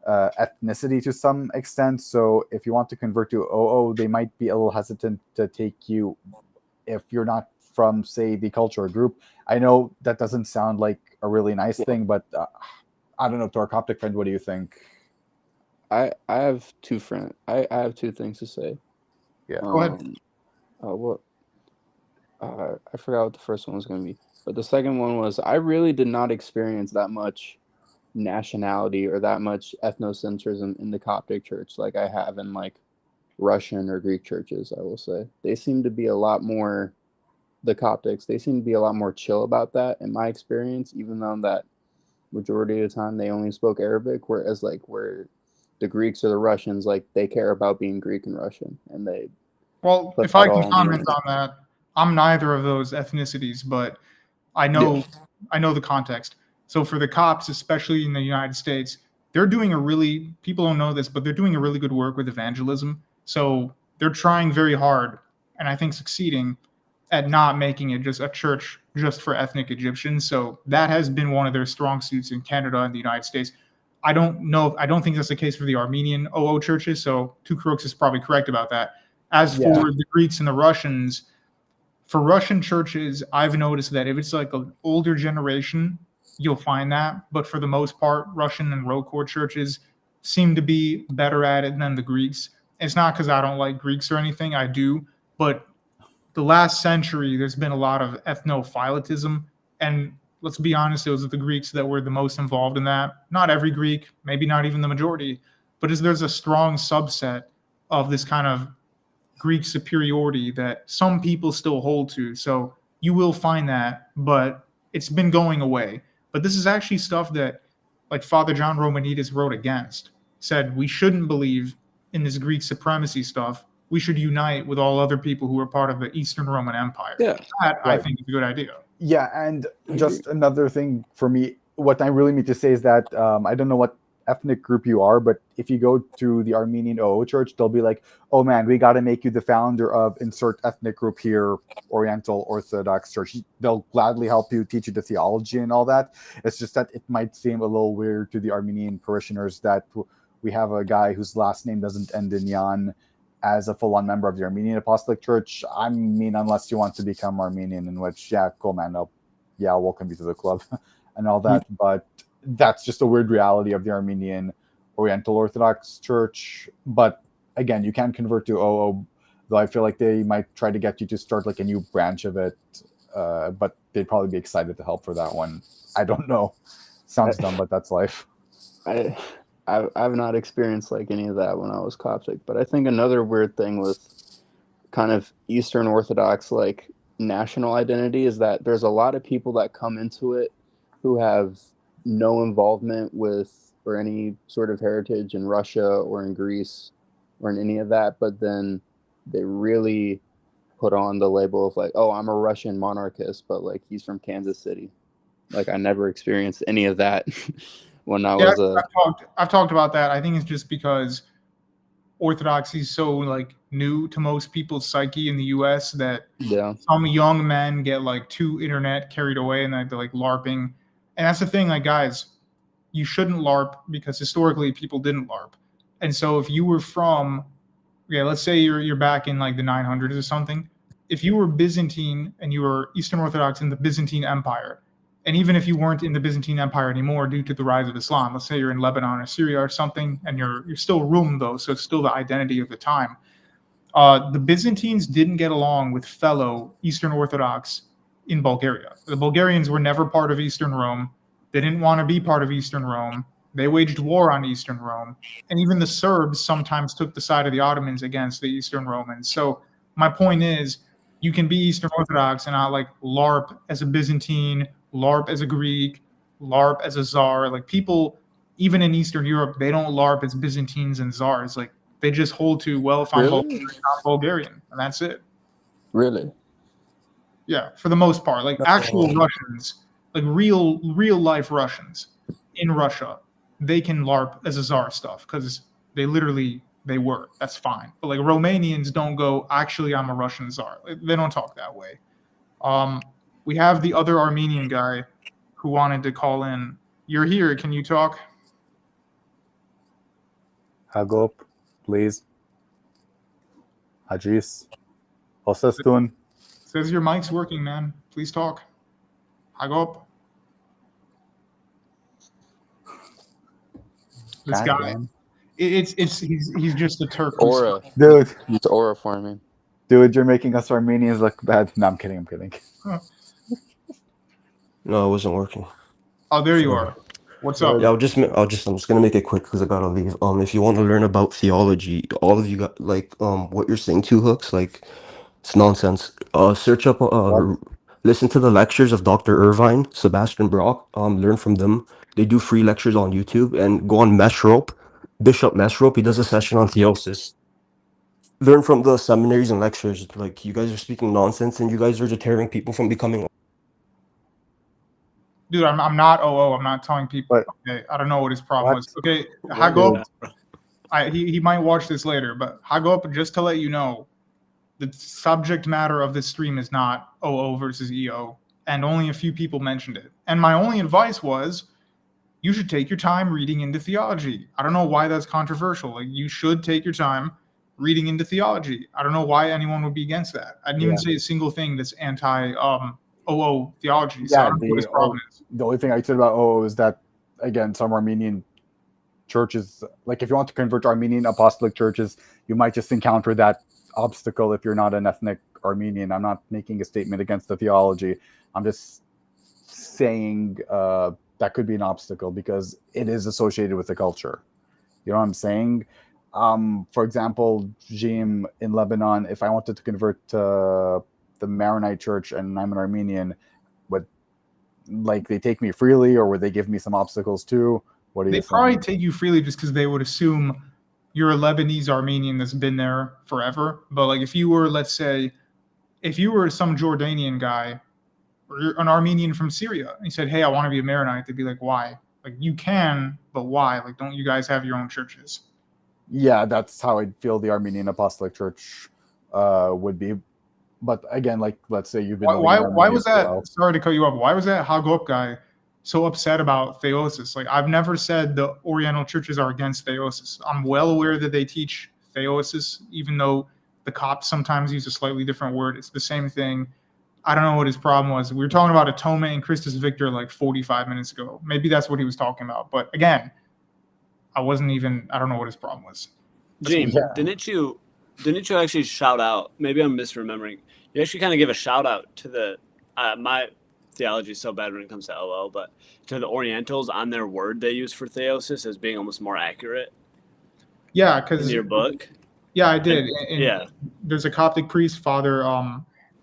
Speaker 3: ethnicity to some extent. So if you want to convert to OO, they might be a little hesitant to take you if you're not from, say, the culture or group. I know that doesn't sound like a really nice thing, but I don't know. To our Coptic friend, what do you think?
Speaker 4: I have two friends. I have two things to say.
Speaker 3: Yeah.
Speaker 2: Go ahead.
Speaker 4: I forgot what the first one was going to be, but the second one was I really did not experience that much nationality or that much ethnocentrism in the Coptic church like I have in like Russian or Greek churches. I will say they seem to be a lot more, the Coptics, they seem to be a lot more chill about that in my experience, even though that majority of the time they only spoke Arabic, whereas like where the Greeks or the Russians, like they care about being Greek and Russian, and they
Speaker 2: Well,
Speaker 4: put
Speaker 2: if I
Speaker 4: that
Speaker 2: can
Speaker 4: all
Speaker 2: comment
Speaker 4: in.
Speaker 2: on that, I'm neither of those ethnicities, but I know the context. So for the Copts, especially in the United States, they're doing people don't know this, but they're doing a really good work with evangelism. So they're trying very hard, and I think succeeding at not making it just a church just for ethnic Egyptians. So that has been one of their strong suits in Canada and the United States. I don't think that's the case for the Armenian OO churches. So Two Crooks is probably correct about that. As for the Greeks and the Russians, for Russian churches, I've noticed that if it's like an older generation, you'll find that. But for the most part, Russian and Rokor churches seem to be better at it than the Greeks. It's not because I don't like Greeks or anything. I do. But the last century, there's been a lot of ethnophiletism. And let's be honest, it was the Greeks that were the most involved in that. Not every Greek, maybe not even the majority. But there's a strong subset of this kind of Greek superiority that some people still hold to. So you will find that, but it's been going away. But this is actually stuff that, like Father John Romanides wrote against. Said we shouldn't believe in this Greek supremacy stuff. We should unite with all other people who are part of the Eastern Roman Empire.
Speaker 4: Yeah,
Speaker 2: that I think is a good idea.
Speaker 3: Yeah, and just another thing for me, what I really mean to say is that I don't know what ethnic group you are, but if you go to the Armenian OO church, they'll be like, oh man, we got to make you the founder of insert ethnic group here, Oriental Orthodox Church. They'll gladly help you, teach you the theology and all that. It's just that it might seem a little weird to the Armenian parishioners that we have a guy whose last name doesn't end in Yan as a full-on member of the Armenian Apostolic Church. I mean, unless you want to become Armenian, in which, yeah, cool, man, I'll welcome you to the club and all that. But that's just a weird reality of the Armenian Oriental Orthodox Church. But again, you can convert to OO, though I feel like they might try to get you to start like a new branch of it. But they'd probably be excited to help for that one. I don't know. Sounds dumb, but that's life.
Speaker 4: I've not experienced like any of that when I was Coptic, but I think another weird thing with kind of Eastern Orthodox like national identity is that there's a lot of people that come into it who have no involvement with or any sort of heritage in Russia or in Greece or in any of that, but then they really put on the label of like, oh, I'm a Russian monarchist, but like he's from Kansas City. Like I never experienced any of that. When I was
Speaker 2: I've talked about that. I think it's just because Orthodoxy is so like new to most people's psyche in the U.S. that some young men get like too internet carried away and they're like LARPing. And that's the thing, like guys, you shouldn't LARP because historically people didn't LARP. And so if you were from, let's say you're back in like the 900s or something. If you were Byzantine and you were Eastern Orthodox in the Byzantine Empire, and even if you weren't in the Byzantine Empire anymore due to the rise of Islam, let's say you're in Lebanon or Syria or something, and you're still Rum though, so it's still the identity of the time. The Byzantines didn't get along with fellow Eastern Orthodox in Bulgaria. The Bulgarians were never part of Eastern Rome. They didn't want to be part of Eastern Rome. They waged war on Eastern Rome. And even the Serbs sometimes took the side of the Ottomans against the Eastern Romans. So my point is, You can be Eastern Orthodox and not like LARP as a Byzantine, LARP as a Greek, LARP as a Tsar. Like people, even in Eastern Europe, they don't LARP as Byzantines and Tsars. Like they just hold to, well, if I'm
Speaker 7: Really?
Speaker 2: Bulgarian, and that's it.
Speaker 7: Really?
Speaker 2: Yeah, for the most part, like actual Russians, like real life Russians in Russia, they can LARP as a Tsar stuff because they were. That's fine. But like Romanians don't go, actually, I'm a Russian Tsar. Like, they don't talk that way. We have the other Armenian guy who wanted to call in. You're here. Can you talk?
Speaker 3: Hagop, please. Hajis. Osastun.
Speaker 2: Says your mic's working, man. Please talk. Hagop. This guy. He's just a Turk.
Speaker 7: Aura.
Speaker 3: Dude,
Speaker 7: It's aura forming.
Speaker 3: you're making us Armenians look bad. No, I'm kidding.
Speaker 8: No, it wasn't working.
Speaker 2: Oh, there you are. What's up?
Speaker 8: Yeah, I'm just gonna make it quick because I gotta leave. If you want to learn about theology, all of you got what you're saying, two hooks, like it's nonsense. Search up, listen to the lectures of Dr. Irvine, Sebastian Brock. Learn from them. They do free lectures on YouTube, and go on Meshrope, Bishop Meshrope. He does a session on theosis. Learn from the seminaries and lectures. Like you guys are speaking nonsense, and you guys are deterring people from becoming.
Speaker 2: Dude, I'm not OO. I'm not telling people.
Speaker 3: But-
Speaker 2: Okay, I don't know what his problem
Speaker 3: What?
Speaker 2: was. Okay,
Speaker 6: What
Speaker 2: Hagop,
Speaker 6: is that, bro?
Speaker 2: he might watch this later, but Hagop, just to let you know, the subject matter of this stream is not OO versus EO, and only a few people mentioned it. And my only advice was, you should take your time reading into theology. I don't know why that's controversial. Like, you should take your time reading into theology. I don't know why anyone would be against that. I didn't even say a single thing that's anti OO theology. So I don't know what his problem is.
Speaker 3: The only thing I said about OO is that, again, some Armenian churches, like if you want to convert to Armenian apostolic churches, you might just encounter that obstacle if you're not an ethnic Armenian. I'm not making a statement against the theology. I'm just saying that could be an obstacle because it is associated with the culture. You know what I'm saying? For example, Jim in Lebanon, if I wanted to convert to the Maronite church and I'm an Armenian, would like they take me freely or would they give me some obstacles too? What do you
Speaker 2: They
Speaker 3: think?
Speaker 2: probably take you freely just because they would assume you're a Lebanese Armenian that's been there forever. But like if you were, let's say, if you were some Jordanian guy or you're an Armenian from Syria and you said, hey, I want to be a Maronite, they'd be like, why? Like you can, but why? Like, don't you guys have your own churches?
Speaker 3: Yeah, that's how I feel the Armenian Apostolic Church would be. But again, like let's say you've been living in
Speaker 2: Why
Speaker 3: Armenia
Speaker 2: was
Speaker 3: for a
Speaker 2: that?
Speaker 3: while.
Speaker 2: Sorry to cut you off. Why was that Hagop guy so upset about theosis? Like I've never said the Oriental churches are against theosis. I'm well aware that they teach theosis, even though the Copts sometimes use a slightly different word. It's the same thing. I don't know what his problem was. We were talking about atonement and Christus Victor like 45 minutes ago. Maybe that's what he was talking about. But again, I don't know what his problem was.
Speaker 6: James, didn't you actually shout out? Maybe I'm misremembering. You actually kind of give a shout out to the my theology is so bad when it comes to OO, but to the Orientals on their word they use for theosis as being almost more accurate.
Speaker 2: Yeah, because
Speaker 6: in your book.
Speaker 2: Yeah, I did.
Speaker 6: Yeah.
Speaker 2: There's a Coptic priest, Father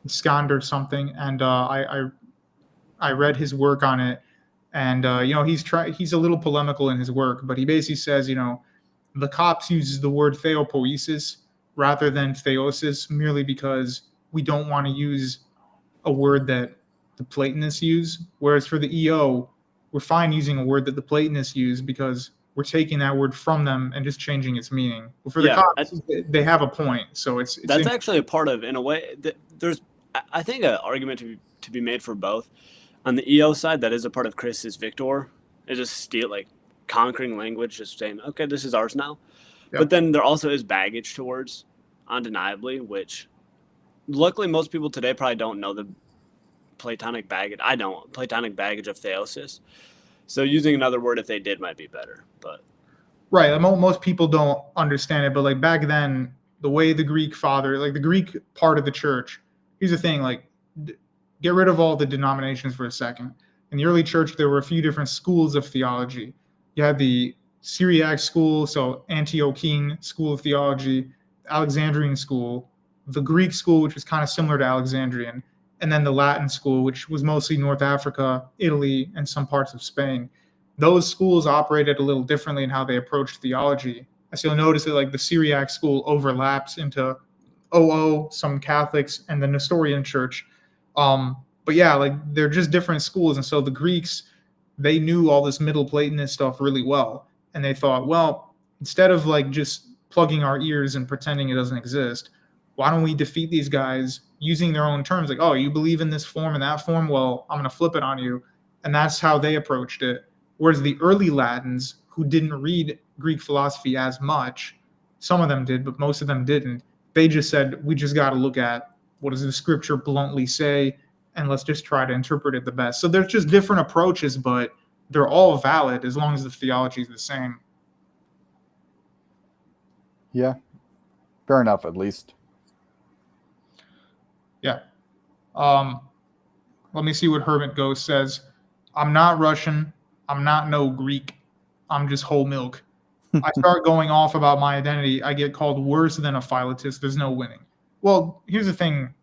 Speaker 2: Skand or something, and I read his work on it, and he's a little polemical in his work, but he basically says, the Copts uses the word theopoiesis rather than theosis merely because we don't want to use a word that the Platonists use, whereas for the EO, we're fine using a word that the Platonists use because we're taking that word from them and just changing its meaning. But for the Copts, they have a point, so it's
Speaker 6: that's actually a part of, in a way, there's I think an argument to be made for both. On the EO side, that is a part of Christus Victor. It's just conquering language, just saying, okay, this is ours now. Yep. But then there also is baggage to words, undeniably, which luckily most people today probably don't know the Platonic baggage. I don't. Platonic baggage of theosis. So using another word, if they did, might be better. But
Speaker 2: right, most people don't understand it. But like back then, the way the Greek father, like the Greek part of the church, here's the thing, like get rid of all the denominations for a second. In the early church, there were a few different schools of theology. You had the Syriac school, so Antiochene school of theology, Alexandrian school, the Greek school, which was kind of similar to Alexandrian, and then the Latin school, which was mostly North Africa, Italy, and some parts of Spain. Those schools operated a little differently in how they approached theology. As you'll notice that like the Syriac school overlaps into OO, some Catholics, and the Nestorian Church. But yeah, like they're just different schools. And so the Greeks, they knew all this Middle Platonist stuff really well. And they thought, well, instead of like just plugging our ears and pretending it doesn't exist, why don't we defeat these guys using their own terms? Like, oh, you believe in this form and that form? Well, I'm going to flip it on you. And that's how they approached it. Whereas the early Latins, who didn't read Greek philosophy as much, some of them did, but most of them didn't. They just said, we just got to look at what does the scripture bluntly say, and let's just try to interpret it the best. So there's just different approaches, but they're all valid as long as the theology is the same.
Speaker 3: Yeah, fair enough, at least.
Speaker 2: Yeah. Let me see what Hermit Ghost says. I'm not Russian. I'm not no Greek. I'm just whole milk. I start going off about my identity. I get called worse than a philotist. There's no winning. Well, here's the thing,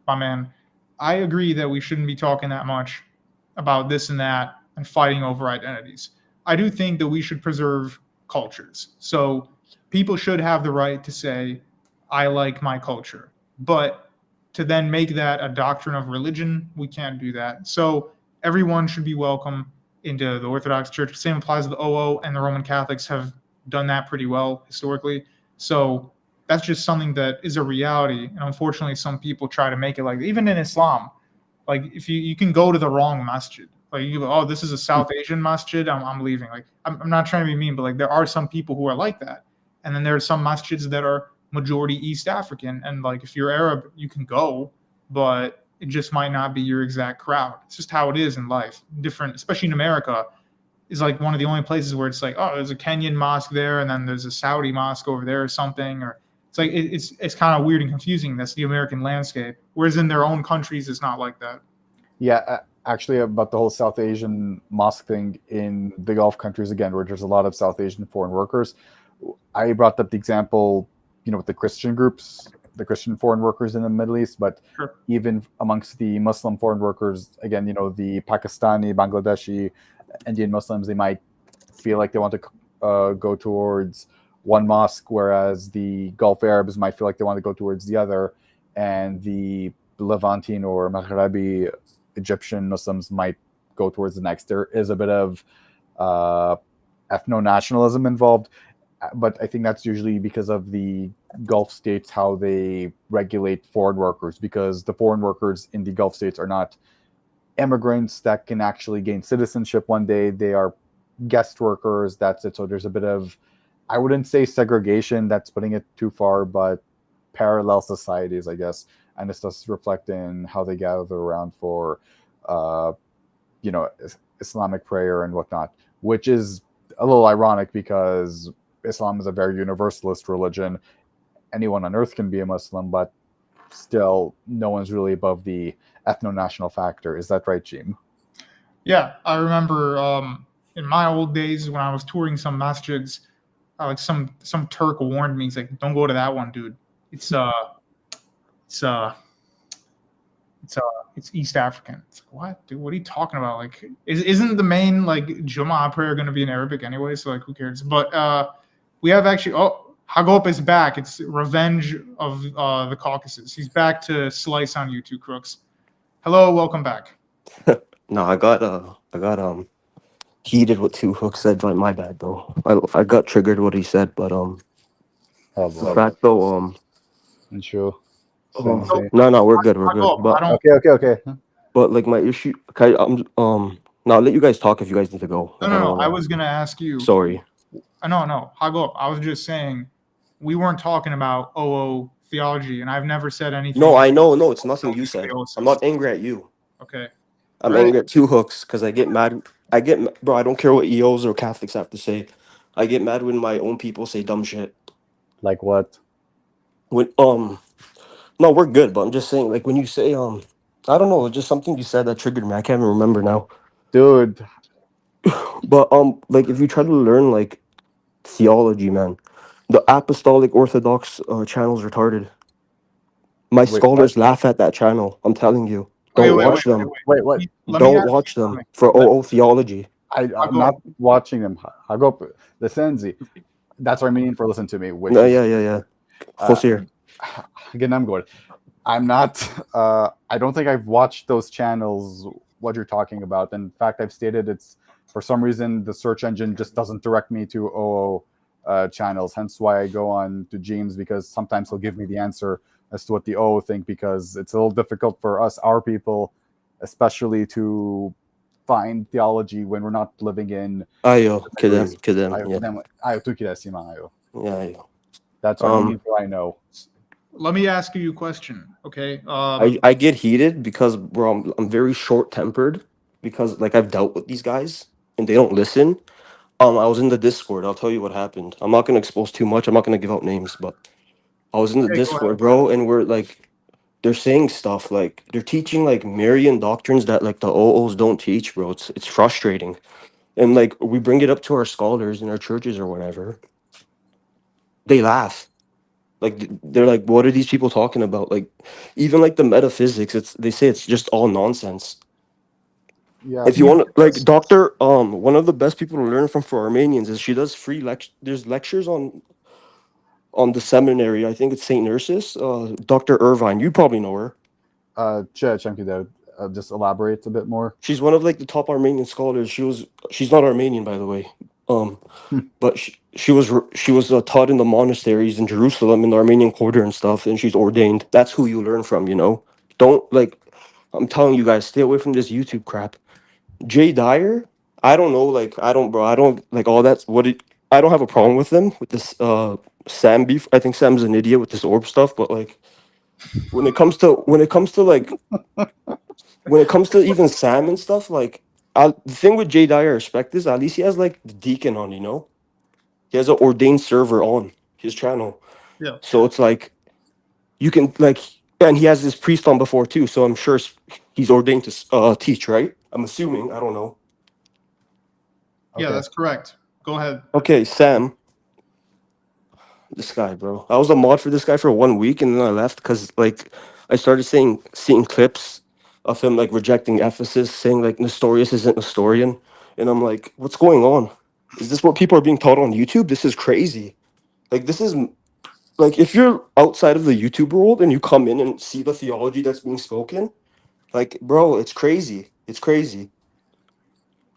Speaker 2: my man. I agree that we shouldn't be talking that much about this and that and fighting over identities. I do think that we should preserve cultures. So people should have the right to say, I like my culture. But to then make that a doctrine of religion, we can't do that. So everyone should be welcome into the Orthodox Church. Same applies to the OO, and the Roman Catholics have done that pretty well historically. So that's just something that is a reality. And unfortunately, some people try to make it like, even in Islam, like if you can go to the wrong masjid. Like you go, oh, this is a South Asian masjid, I'm leaving. Like I'm not trying to be mean, but like there are some people who are like that. And then there are some masjids that are majority East African. And like if you're Arab, you can go, but it just might not be your exact crowd. It's just how it is in life. Different, especially in America, is like one of the only places where it's like, oh, there's a Kenyan mosque there, and then there's a Saudi mosque over there or something. Or it's like it's kind of weird and confusing. That's the American landscape. Whereas in their own countries, it's not like that.
Speaker 3: Yeah, actually, about the whole South Asian mosque thing in the Gulf countries, again, where there's a lot of South Asian foreign workers. I brought up the example, with the Christian groups, the Christian foreign workers in the Middle East, but
Speaker 2: Sure.
Speaker 3: even amongst the Muslim foreign workers, again, the Pakistani, Bangladeshi, Indian Muslims, they might feel like they want to go towards one mosque, whereas the Gulf Arabs might feel like they want to go towards the other, and the Levantine or Maghrebi Egyptian Muslims might go towards the next. There is a bit of ethno-nationalism involved, but I think that's usually because of the Gulf states, how they regulate foreign workers, because the foreign workers in the Gulf states are not immigrants that can actually gain citizenship one day. They are guest workers. That's it. So there's a bit of, I wouldn't say segregation, that's putting it too far, but parallel societies, I guess. And this does reflect in how they gather around for, Islamic prayer and whatnot, which is a little ironic because Islam is a very universalist religion. Anyone on earth can be a Muslim, but still no one's really above the ethno-national factor. Is that right, Jim?
Speaker 2: Yeah, I remember in my old days when I was touring some masjids, like some Turk warned me. He's like, "Don't go to that one, dude. It's East African." It's like, what, dude? What are you talking about? Like, isn't the main like Jummah prayer going to be in Arabic anyway? So like, who cares? But we have actually. Oh, Hagop is back. It's Revenge of the Caucasus. He's back to slice on you two crooks. Hello, welcome back.
Speaker 8: No, I got heated what Two Hooks said. But my bad though. I got triggered what he said, but the fact though
Speaker 3: Sure.
Speaker 8: no, we're good. But
Speaker 3: Okay.
Speaker 8: But like my issue, okay, now I'll let you guys talk if you guys need to go.
Speaker 2: No. I was gonna ask you.
Speaker 8: Sorry.
Speaker 2: No, Hagop. I was just saying, we weren't talking about OO theology, and I've never said anything.
Speaker 8: No, I know. No, it's nothing you said. I'm not angry at you.
Speaker 2: Okay.
Speaker 8: I'm angry at Two Hooks because I get mad. Bro, I don't care what EOs or Catholics have to say. I get mad when my own people say dumb shit.
Speaker 3: Like what?
Speaker 8: When no, we're good, but I'm just saying, like when you say I don't know, just something you said that triggered me. I can't even remember now.
Speaker 3: Dude.
Speaker 8: But like if you try to learn like theology, man, the apostolic Orthodox channel's retarded. My
Speaker 3: Wait,
Speaker 8: scholars laugh at that channel. I'm telling you.
Speaker 2: Wait,
Speaker 8: Don't
Speaker 2: wait,
Speaker 8: watch
Speaker 2: wait,
Speaker 8: them.
Speaker 3: Wait, what?
Speaker 2: Let me
Speaker 8: Don't
Speaker 2: ask
Speaker 8: watch
Speaker 2: you
Speaker 8: them
Speaker 2: something.
Speaker 8: for OO theology.
Speaker 3: I'm
Speaker 2: go
Speaker 3: not watching them. I go the Senzi. That's Armenian for listen to me, which
Speaker 8: No,
Speaker 3: is
Speaker 8: yeah.
Speaker 3: uh,
Speaker 8: Khosir.
Speaker 3: again. I'm good. I'm not. I don't think I've watched those channels. What you're talking about. In fact, I've stated it's for some reason the search engine just doesn't direct me to OO channels. Hence why I go on to James, because sometimes he'll give me the answer as to what the OO think, because it's a little difficult for us, our people, especially to find theology when we're not living in
Speaker 8: Ayo,
Speaker 3: the Middle East.
Speaker 8: kedem, yeah.
Speaker 3: Ayo, tukidesima, ayo.
Speaker 8: Yeah.
Speaker 3: That's Armenian, so I know.
Speaker 2: Let me ask you a question, okay?
Speaker 8: I get heated because, bro, I'm very short tempered because like I've dealt with these guys and they don't listen. I was in the Discord. I'll tell you what happened. I'm not gonna expose too much. I'm not gonna give out names, but I was in the
Speaker 2: Okay, go ahead.
Speaker 8: Discord, bro, and we're like, they're saying stuff like they're teaching like Marian doctrines that like the OOs don't teach, bro. It's frustrating, and like we bring it up to our scholars in our churches or whatever. They laugh. Like they're like, what are these people talking about? Like, even like the metaphysics, they say it's just all nonsense.
Speaker 3: Yeah,
Speaker 8: If you want to, like Doctor, one of the best people to learn from for Armenians is she does free there's lectures on the seminary. I think it's Saint Nurses. Dr. Irvine, you probably know her.
Speaker 3: Chunky there. Just elaborate a bit more.
Speaker 8: She's one of like the top Armenian scholars. She's not Armenian, by the way. But she was taught in the monasteries in Jerusalem in the Armenian quarter and stuff, and she's ordained. That's who you learn from, you know. Don't like, I'm telling you guys, stay away from this YouTube crap. Jay Dyer, I don't know, like I don't like all that. I don't have a problem with them with this Sam beef. I think Sam's an idiot with this orb stuff, but like when it comes to even Sam and stuff, like the thing with Jay Dyer, I respect this. At least he has like the deacon on, you know. He has an ordained server on his channel,
Speaker 2: Yeah.
Speaker 8: so it's like you can like, and he has this priest on before too. So I'm sure he's ordained to teach, right? I'm assuming. I don't know.
Speaker 2: Yeah,
Speaker 3: Okay.
Speaker 2: that's correct. Go ahead.
Speaker 8: Okay, Sam. This guy, bro. I was a mod for this guy for 1 week, and then I left because like I started seeing clips of him like rejecting Ephesus, saying like Nestorius isn't Nestorian, and I'm like, what's going on? Is this what people are being taught on YouTube? This is crazy. Like this is like if you're outside of the YouTube world and you come in and see the theology that's being spoken, like bro, it's crazy. It's crazy.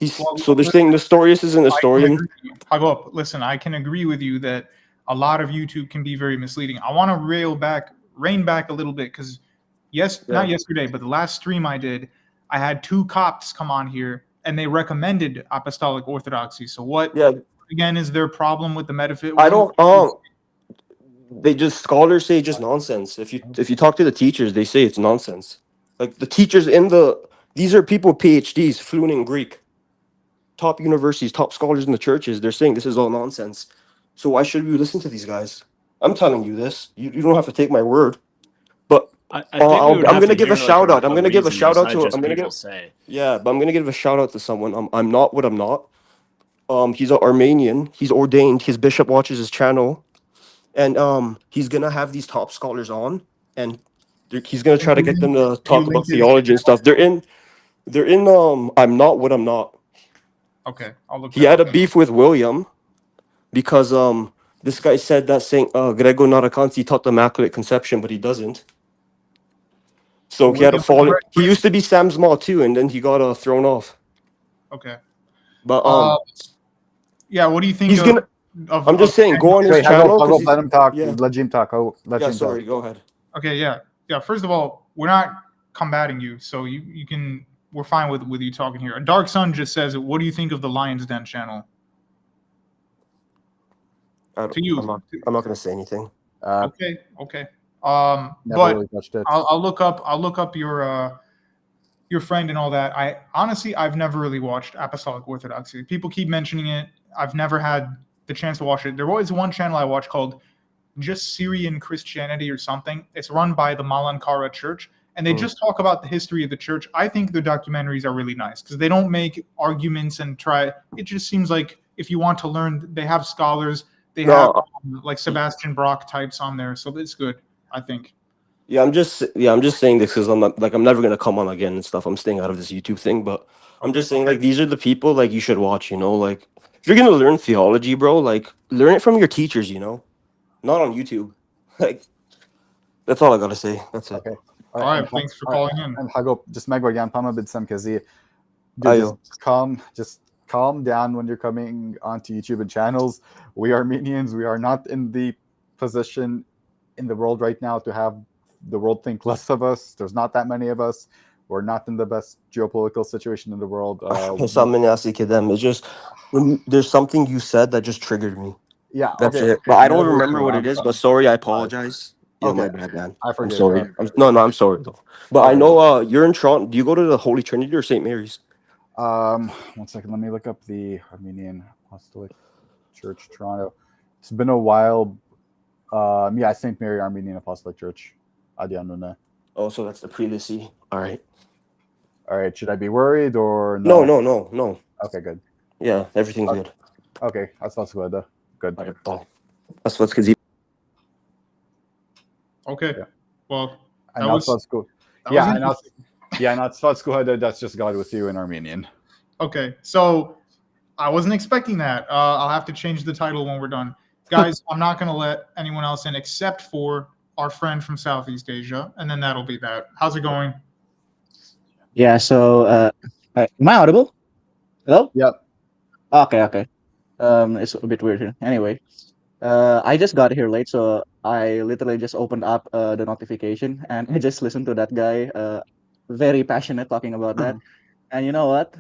Speaker 2: Well,
Speaker 8: So they're saying Nestorius isn't
Speaker 2: I can
Speaker 8: Nestorian.
Speaker 2: agree with you. Listen, I can agree with you that a lot of YouTube can be very misleading. I want to rein back a little bit because not yesterday, but the last stream I did, I had 2 Copts come on here and they recommended apostolic orthodoxy. So what again is their problem with the metaphysics?
Speaker 8: I don't they just scholars say just nonsense. If you talk to the teachers, they say it's nonsense. Like the teachers these are people PhDs fluent in Greek, top universities, top scholars in the churches. They're saying this is all nonsense. So why should we listen to these guys? I'm telling you this. You don't have to take my word. But
Speaker 6: I think we would
Speaker 8: I'm
Speaker 6: have
Speaker 8: gonna
Speaker 6: to
Speaker 8: give
Speaker 6: hear
Speaker 8: a shout out. I'm gonna give a
Speaker 6: reason
Speaker 8: shout out
Speaker 6: besides
Speaker 8: to.
Speaker 6: just
Speaker 8: I'm gonna
Speaker 6: people
Speaker 8: give.
Speaker 6: say.
Speaker 8: Yeah, but I'm gonna give a shout out to someone. I'm not what I'm not. He's an Armenian. He's ordained. His bishop watches his channel, and he's gonna have these top scholars on, and he's gonna try to get them to
Speaker 2: You
Speaker 8: talk about
Speaker 2: link his
Speaker 8: theology and stuff. They're in. I'm not what I'm not.
Speaker 2: Okay, I'll look
Speaker 8: He
Speaker 2: that
Speaker 8: had
Speaker 2: up.
Speaker 8: a beef with William because this guy said that Saint Gregor Narakanti taught the Immaculate Conception, but he doesn't. So he had to fall. He used to be Sam's Ma too, and then he got thrown off.
Speaker 2: Okay.
Speaker 8: But
Speaker 2: yeah, what do you think
Speaker 8: he's gonna. I'm just saying, go on his
Speaker 3: Wait,
Speaker 8: channel.
Speaker 3: let him talk.
Speaker 8: Yeah.
Speaker 3: Let Jim talk.
Speaker 8: Sorry, go ahead.
Speaker 2: Okay, yeah. First of all, we're not combating you, so you can. We're fine with you talking here. Dark Sun just says, "What do you think of the Lion's Den channel?" To you,
Speaker 8: I'm not gonna say anything.
Speaker 2: Okay.
Speaker 3: Never
Speaker 2: But
Speaker 3: really touched it.
Speaker 2: I'll look up your friend and all that. I've never really watched Apostolic Orthodoxy. People keep mentioning it. I've never had the chance to watch it. There was one channel I watched called just Syrian Christianity or something. It's run by the Malankara Church, and they just talk about the history of the church. I think their documentaries are really nice because they don't make arguments and try. It just seems like if you want to learn, they have scholars. They have like Sebastian Brock types on there, so it's good, I think.
Speaker 8: I'm just saying this because I'm not like I'm never gonna come on again and stuff. I'm staying out of this YouTube thing, but I'm just saying like these are the people like you should watch. You know, like if you're gonna learn theology, bro, like learn it from your teachers. You know, not on YouTube. Like that's all I gotta say. That's it.
Speaker 3: Okay.
Speaker 2: All right, thanks for calling in.
Speaker 3: And Hagop, just megvagyan pamabitsam kasi dude,
Speaker 8: Ayo.
Speaker 3: just calm down when you're coming onto YouTube and channels. We Armenians, we are not in the position in the world right now to have the world think less of us. There's not that many of us. We're not in the best geopolitical situation in the world.
Speaker 8: It's just when there's something you said that just triggered me.
Speaker 3: Yeah,
Speaker 8: That's
Speaker 3: okay.
Speaker 8: it. But I don't
Speaker 3: Never
Speaker 8: remember
Speaker 3: mind.
Speaker 8: what
Speaker 3: I'm
Speaker 8: it is.
Speaker 3: sorry.
Speaker 8: But sorry, I apologize. Yo,
Speaker 3: Okay.
Speaker 8: my bad, man.
Speaker 3: I
Speaker 8: I'm
Speaker 3: forgive
Speaker 8: sorry.
Speaker 3: you.
Speaker 8: No, I'm sorry though. But I
Speaker 3: Okay.
Speaker 8: know you're in Toronto. Do you go to the Holy Trinity or St. Mary's?
Speaker 3: 1 second. Let me look up the Armenian Apostolic Church, Toronto. It's been a while. Yeah, St. Mary Armenian Apostolic Church. Adianuna.
Speaker 8: Oh, so that's the prelacy. All right.
Speaker 3: All right. Should I be worried or no?
Speaker 8: No.
Speaker 3: Okay, good.
Speaker 8: Yeah, everything's good.
Speaker 3: Okay, that's not good. Good.
Speaker 8: All right, bye. That's what's because
Speaker 2: Okay.
Speaker 3: Yeah.
Speaker 2: Well,
Speaker 3: And
Speaker 2: that
Speaker 3: now
Speaker 2: was,
Speaker 3: it's school.
Speaker 2: that
Speaker 3: Yeah,
Speaker 2: was
Speaker 3: and
Speaker 2: interesting.
Speaker 3: not school. That's just God with you in Armenian.
Speaker 2: Okay, so I wasn't expecting that. I'll have to change the title when we're done. Guys, I'm not going to let anyone else in except for our friend from Southeast Asia, and then that'll be that. How's it going?
Speaker 9: Yeah, so am I audible? Hello?
Speaker 3: Yep.
Speaker 9: Okay. It's a bit weird here. Anyway, I just got here late, so I literally just opened up the notification and I just listened to that guy, very passionate talking about that. And you know what?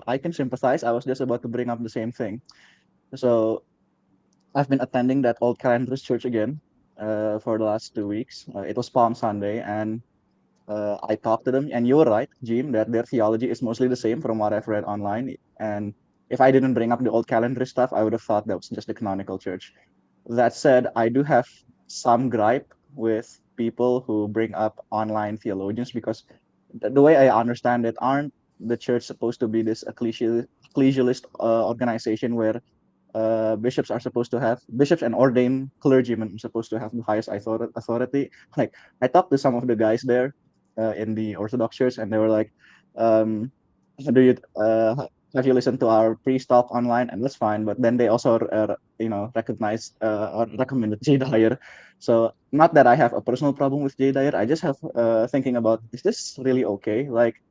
Speaker 9: I can sympathize. I was just about to bring up the same thing. So I've been attending that old Calendar's church again for the last 2 weeks. It was Palm Sunday, and I talked to them, and you were right, Jim, that their theology is mostly the same from what I've read online. And if I didn't bring up the old calendar stuff, I would have thought that was just the canonical church. That said, I do have some gripe with people who bring up online theologians because the way I understand it, aren't the church supposed to be this ecclesialist organization where bishops and ordained clergymen are supposed to have the highest authority. Like I talked to some of the guys there in the Orthodox church, and they were like, "Do you have you listened to our priest talk online?" And that's fine, but then they also recognize or recommended Jay Dyer. So not that I have a personal problem with Jay Dyer, I just have thinking about, is this really okay? Like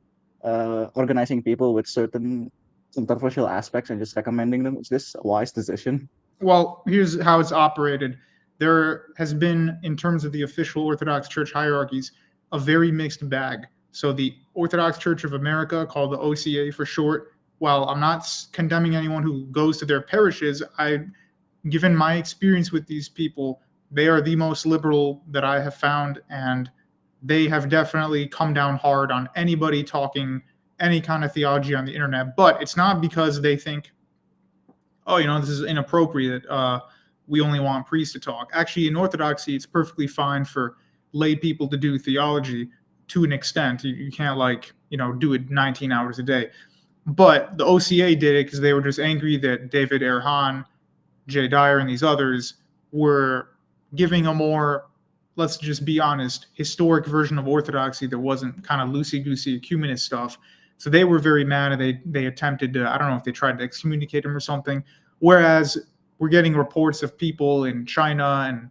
Speaker 9: organizing people with certain controversial aspects and just recommending them, is this a wise decision?
Speaker 2: Well, here's how it's operated. There has been, in terms of the official Orthodox Church hierarchies, a very mixed bag. So the Orthodox Church of America, called the OCA for short, while I'm not condemning anyone who goes to their parishes, given my experience with these people, they are the most liberal that I have found, and they have definitely come down hard on anybody talking any kind of theology on the internet. But it's not because they think, oh, this is inappropriate. We only want priests to talk. Actually, in Orthodoxy, it's perfectly fine for lay people to do theology to an extent. You can't do it 19 hours a day. But the OCA did it because they were just angry that David Erhan, Jay Dyer, and these others were giving a more, let's just be honest, historic version of Orthodoxy that wasn't kind of loosey-goosey ecumenist stuff. So they were very mad, and they attempted to, I don't know if they tried to excommunicate him or something. Whereas we're getting reports of people in China and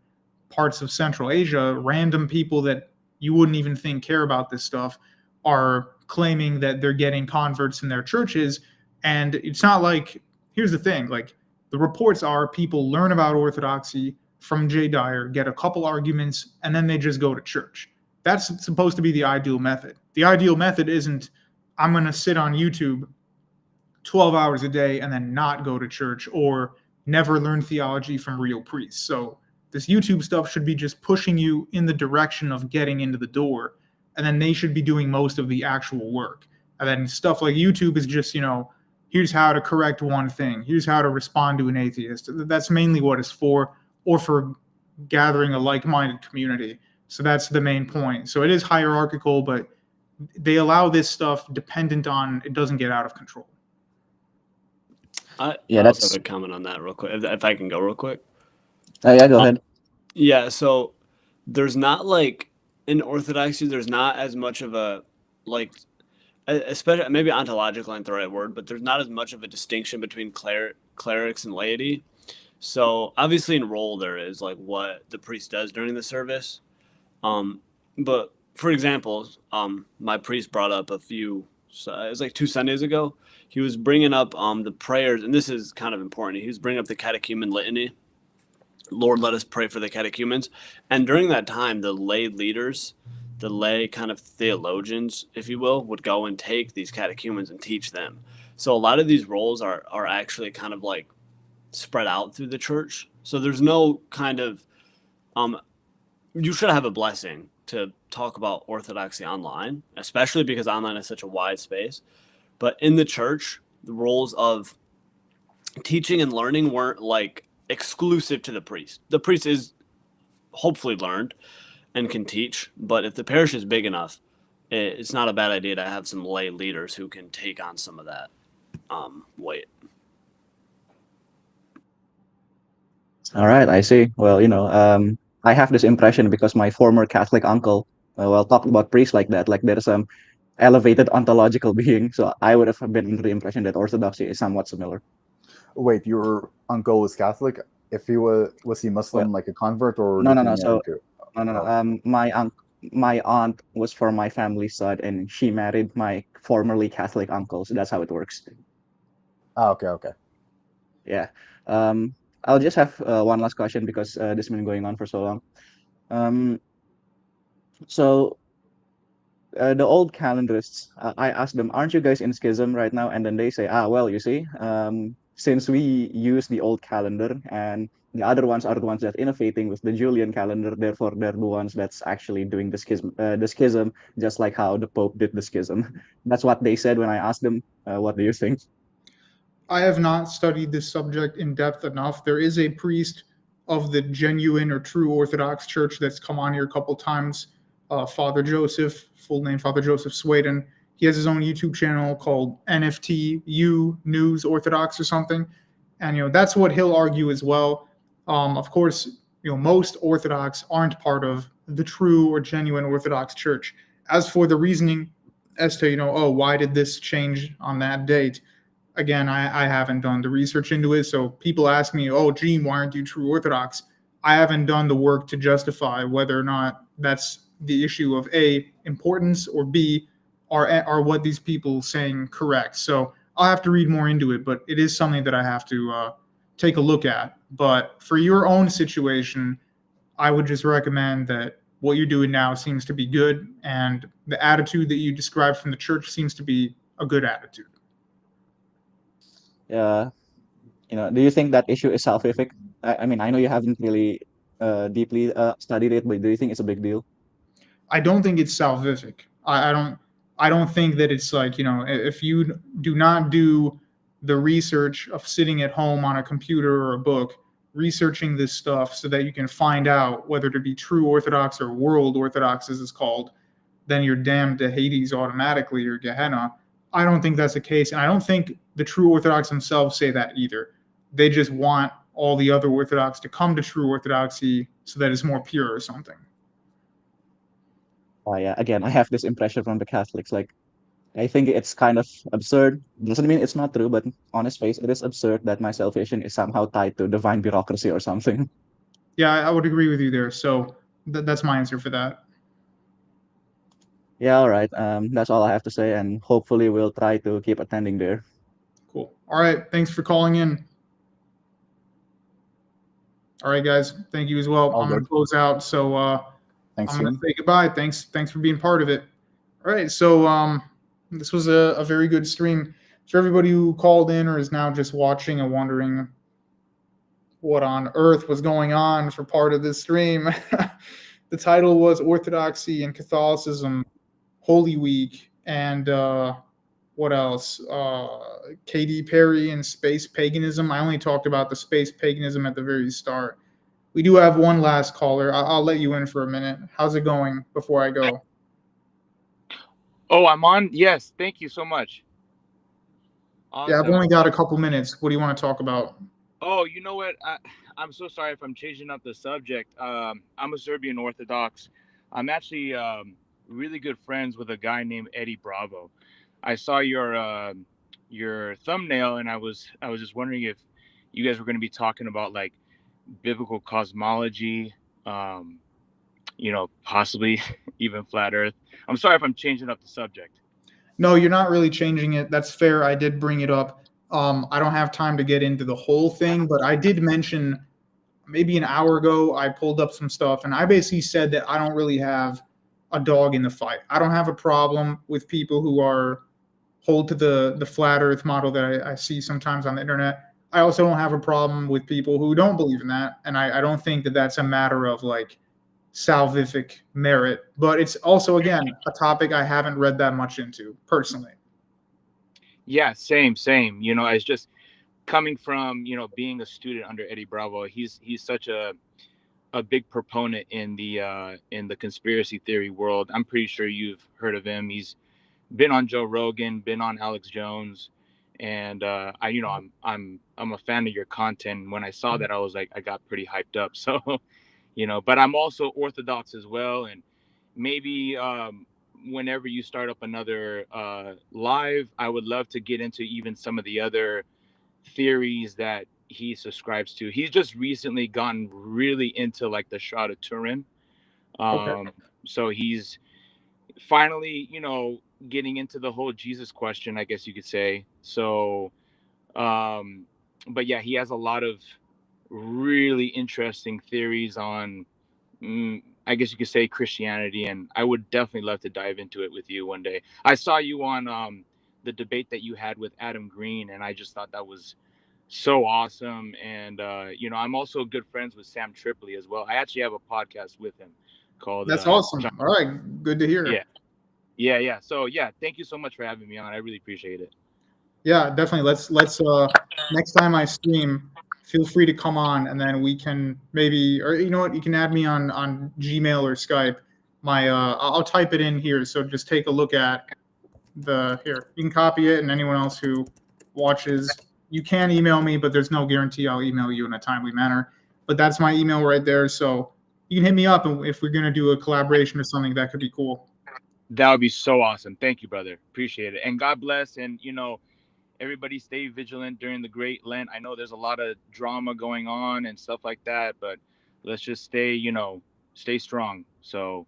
Speaker 2: parts of Central Asia, random people that you wouldn't even think care about this stuff, are claiming that they're getting converts in their churches. And it's not like, here's the thing, like the reports are people learn about Orthodoxy from Jay Dyer, get a couple arguments, and then they just go to church. That's supposed to be the ideal method. The ideal method isn't, I'm going to sit on YouTube 12 hours a day and then not go to church or never learn theology from real priests. So this YouTube stuff should be just pushing you in the direction of getting into the door, and then they should be doing most of the actual work. And then stuff like YouTube is just, here's how to correct one thing, here's how to respond to an atheist. That's mainly what it's for, or for gathering a like-minded community. So that's the main point. So it is hierarchical, but they allow this stuff dependent on it doesn't get out of control.
Speaker 6: I
Speaker 9: Yeah,
Speaker 6: also
Speaker 9: that's
Speaker 6: have a comment on that real quick, if I can go real quick.
Speaker 9: yeah. Go ahead.
Speaker 6: Yeah, so there's not like in Orthodoxy, there's not as much of a, like, especially maybe ontological ain't the right word, but there's not as much of a distinction between clerics and laity. So obviously in role there is like what the priest does during the service. But for example, my priest brought up it was like 2 Sundays ago. He was bringing up the prayers, and this is kind of important. He was bringing up the catechumen litany. Lord, let us pray for the catechumens. And during that time, the lay leaders, the lay kind of theologians, if you will, would go and take these catechumens and teach them. So a lot of these roles are actually kind of like spread out through the church. So there's no kind of you should have a blessing to talk about orthodoxy online, especially because online is such a wide space. But in the church, the roles of teaching and learning weren't like exclusive to the priest. The priest is hopefully learned and can teach, but if the parish is big enough, it's not a bad idea to have some lay leaders who can take on some of that weight.
Speaker 9: All right, I see. Well, I have this impression because my former Catholic uncle, talked about priests like that, like there's some elevated ontological being. So I would have been under the impression that Orthodoxy is somewhat similar.
Speaker 3: Wait, your uncle was Catholic? If he was he Muslim,
Speaker 9: Well,
Speaker 3: like a convert, or
Speaker 9: no,
Speaker 3: did
Speaker 9: no,
Speaker 3: he
Speaker 9: no.
Speaker 3: marry
Speaker 9: So
Speaker 3: to?
Speaker 9: no.
Speaker 3: Oh.
Speaker 9: My aunt was from my family's side, and she married my formerly Catholic uncle. So that's how it works.
Speaker 3: Okay.
Speaker 9: Yeah. Um, I'll just have one last question because this has been going on for so long. Um, so the old calendarists, I asked them, aren't you guys in schism right now? And then they say, well, you see, since we use the old calendar and the other ones are the ones that innovating with the Julian calendar, therefore they're the ones that's actually doing the schism, just like how the Pope did the schism. That's what they said when I asked them, what do you think?
Speaker 2: I have not studied this subject in depth enough. There is a priest of the genuine or true Orthodox Church that's come on here a couple times, Father Joseph, full name Father Joseph Sweden. He has his own YouTube channel called NFTU News Orthodox or something, and that's what he'll argue as well. Of course, most Orthodox aren't part of the true or genuine Orthodox Church. As for the reasoning as to why did this change on that date? Again, I haven't done the research into it. So people ask me, oh, Gene, why aren't you true Orthodox? I haven't done the work to justify whether or not that's the issue of A, importance, or B, are what these people saying correct. So I'll have to read more into it, but it is something that I have to take a look at. But for your own situation, I would just recommend that what you're doing now seems to be good, and the attitude that you described from the church seems to be a good attitude.
Speaker 9: Do you think that issue is salvific? I mean, I know you haven't really deeply studied it, but do you think it's a big deal?
Speaker 2: I don't think it's salvific. I don't think that it's like, if you do not do the research of sitting at home on a computer or a book, researching this stuff so that you can find out whether to be true Orthodox or world Orthodox, as it's called, then you're damned to Hades automatically, or Gehenna. I don't think that's the case. And I don't think the true Orthodox themselves say that either. They just want all the other Orthodox to come to true Orthodoxy so that it's more pure or something.
Speaker 9: Yeah, again, I have this impression from the Catholics. Like, I think it's kind of absurd. Doesn't mean it's not true, but on its face, it is absurd that my salvation is somehow tied to divine bureaucracy or something.
Speaker 2: Yeah, I would agree with you there. So that's my answer for that.
Speaker 9: Yeah, all right. That's all I have to say, and hopefully we'll try to keep attending there.
Speaker 2: Cool. All right. Thanks for calling in. All right, guys. Thank you as well. I'm going to close out. So
Speaker 3: Thanks,
Speaker 2: I'm going to say goodbye. Thanks for being part of it. All right. So this was a very good stream. For everybody who called in or is now just watching and wondering what on earth was going on for part of this stream, the title was Orthodoxy and Catholicism Holy Week, and what else? Katy Perry and space paganism. I only talked about the space paganism at the very start. We do have one last caller. I'll let you in for a minute. How's it going before I go?
Speaker 10: Oh, I'm on? Yes. Thank you so much. Awesome.
Speaker 2: Yeah, I've only got a couple minutes. What do you want to talk about?
Speaker 10: Oh, you know what? I'm so sorry if I'm changing up the subject. I'm a Serbian Orthodox. I'm actually really good friends with a guy named Eddie Bravo. I saw your thumbnail, and I was just wondering if you guys were going to be talking about like biblical cosmology, um, possibly even flat Earth. I'm sorry if I'm changing up the subject.
Speaker 2: No, you're not really changing it. That's fair. I did bring it up. I don't have time to get into the whole thing, but I did mention maybe an hour ago, I pulled up some stuff and I basically said that I don't really have a dog in the fight. I don't have a problem with people who hold to the flat earth model that I see sometimes on the internet. I also don't have a problem with people who don't believe in that. And I don't think that that's a matter of like salvific merit, but it's also, again, a topic I haven't read that much into personally.
Speaker 10: Yeah, same. It's just coming from being a student under Eddie Bravo. He's such a big proponent in the conspiracy theory world. I'm pretty sure you've heard of him. He's been on Joe Rogan, been on Alex Jones, and I'm a fan of your content. When I saw that, I was like, I got pretty hyped up. So, but I'm also Orthodox as well, and maybe whenever you start up another live, I would love to get into even some of the other theories that he subscribes to. He's just recently gotten really into like the Shroud of Turin.
Speaker 2: Okay.
Speaker 10: So he's finally, getting into the whole Jesus question, I guess you could say. So, but yeah, he has a lot of really interesting theories on, I guess you could say, Christianity, and I would definitely love to dive into it with you one day. I saw you on the debate that you had with Adam Green, and I just thought that was so awesome. And I'm also good friends with Sam Tripoli as well. I actually have a podcast with him called
Speaker 2: That's awesome. All right. Good to hear.
Speaker 10: Yeah. So yeah, thank you so much for having me on. I really appreciate it.
Speaker 2: Yeah, definitely. Let's next time I stream, feel free to come on and then we can maybe, or you know what, you can add me on Gmail or Skype. I'll type it in here, so just take a look at here. You can copy it, and anyone else who watches, you can email me, but there's no guarantee I'll email you in a timely manner. But that's my email right there, so you can hit me up, and if we're gonna do a collaboration or something, that could be cool.
Speaker 10: That would be so awesome. Thank you, brother. Appreciate it. And God bless. And everybody stay vigilant during the Great Lent. I know there's a lot of drama going on and stuff like that, but let's just stay strong. So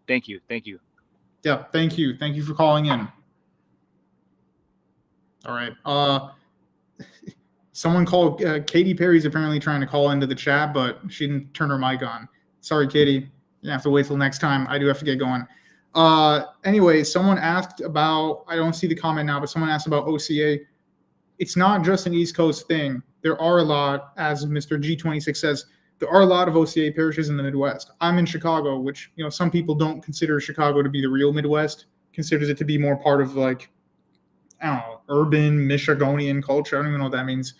Speaker 10: thank you.
Speaker 2: Yeah, thank you. Thank you for calling in. All right. Someone called Katy Perry's apparently trying to call into the chat, but she didn't turn her mic on. Sorry, Katy. You have to wait till next time. I do have to get going. Anyway, someone asked about, I don't see the comment now, but someone asked about OCA. It's not just an East Coast thing. There are a lot, as Mr. G26 says, there are a lot of OCA parishes in the Midwest. I'm in Chicago, which, some people don't consider Chicago to be the real Midwest, considers it to be more part of like, I don't know, urban Michigonian culture. I don't even know what that means,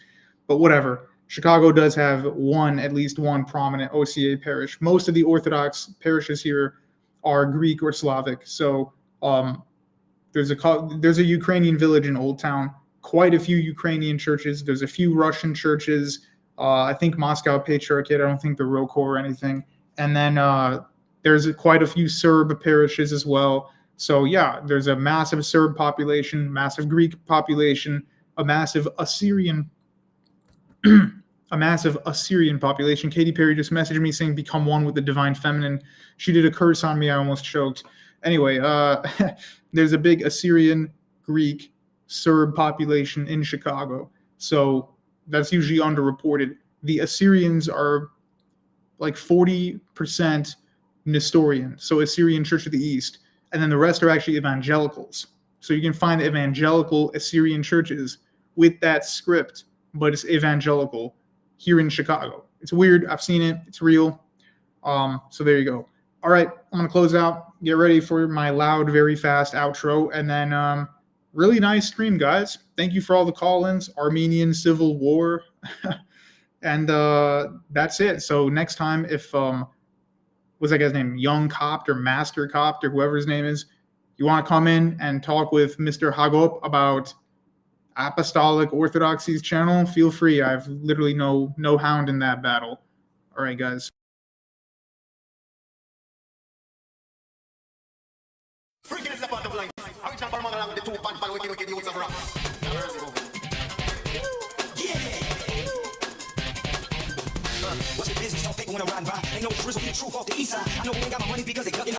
Speaker 2: but whatever. Chicago does have at least one prominent OCA parish. Most of the Orthodox parishes here are Greek or Slavic. So there's a Ukrainian village in Old Town. Quite a few Ukrainian churches. There's a few Russian churches. I think Moscow Patriarchate. I don't think the ROCO or anything. And then there's quite a few Serb parishes as well. So yeah, there's a massive Serb population, massive Greek population, a massive Assyrian population. Katy Perry just messaged me saying, "Become one with the divine feminine." She did a curse on me. I almost choked. Anyway, there's a big Assyrian, Greek, Serb population in Chicago. So that's usually underreported. The Assyrians are like 40% Nestorian, so Assyrian Church of the East. And then the rest are actually evangelicals. So you can find evangelical Assyrian churches with that script, but it's evangelical here in Chicago. It's weird. I've seen it. It's real. So there you go. All right, I'm going to close out. Get ready for my loud, very fast outro. And then really nice stream, guys. Thank you for all the call-ins. Armenian Civil War. And that's it. So next time, if what's that guy's name? Young Copt or Master Copt or whoever his name is, you want to come in and talk with Mr. Hagop about Apostolic Orthodoxy's channel, feel free. I've literally no hound in that battle. All right, guys.
Speaker 1: this is a part of life. Original Paramount along with the two bad wicked youths of rock. What's the business? Don't think wanna ride by. Ain't no drizzle, the truth off the east side. I know we ain't got my money because they ducking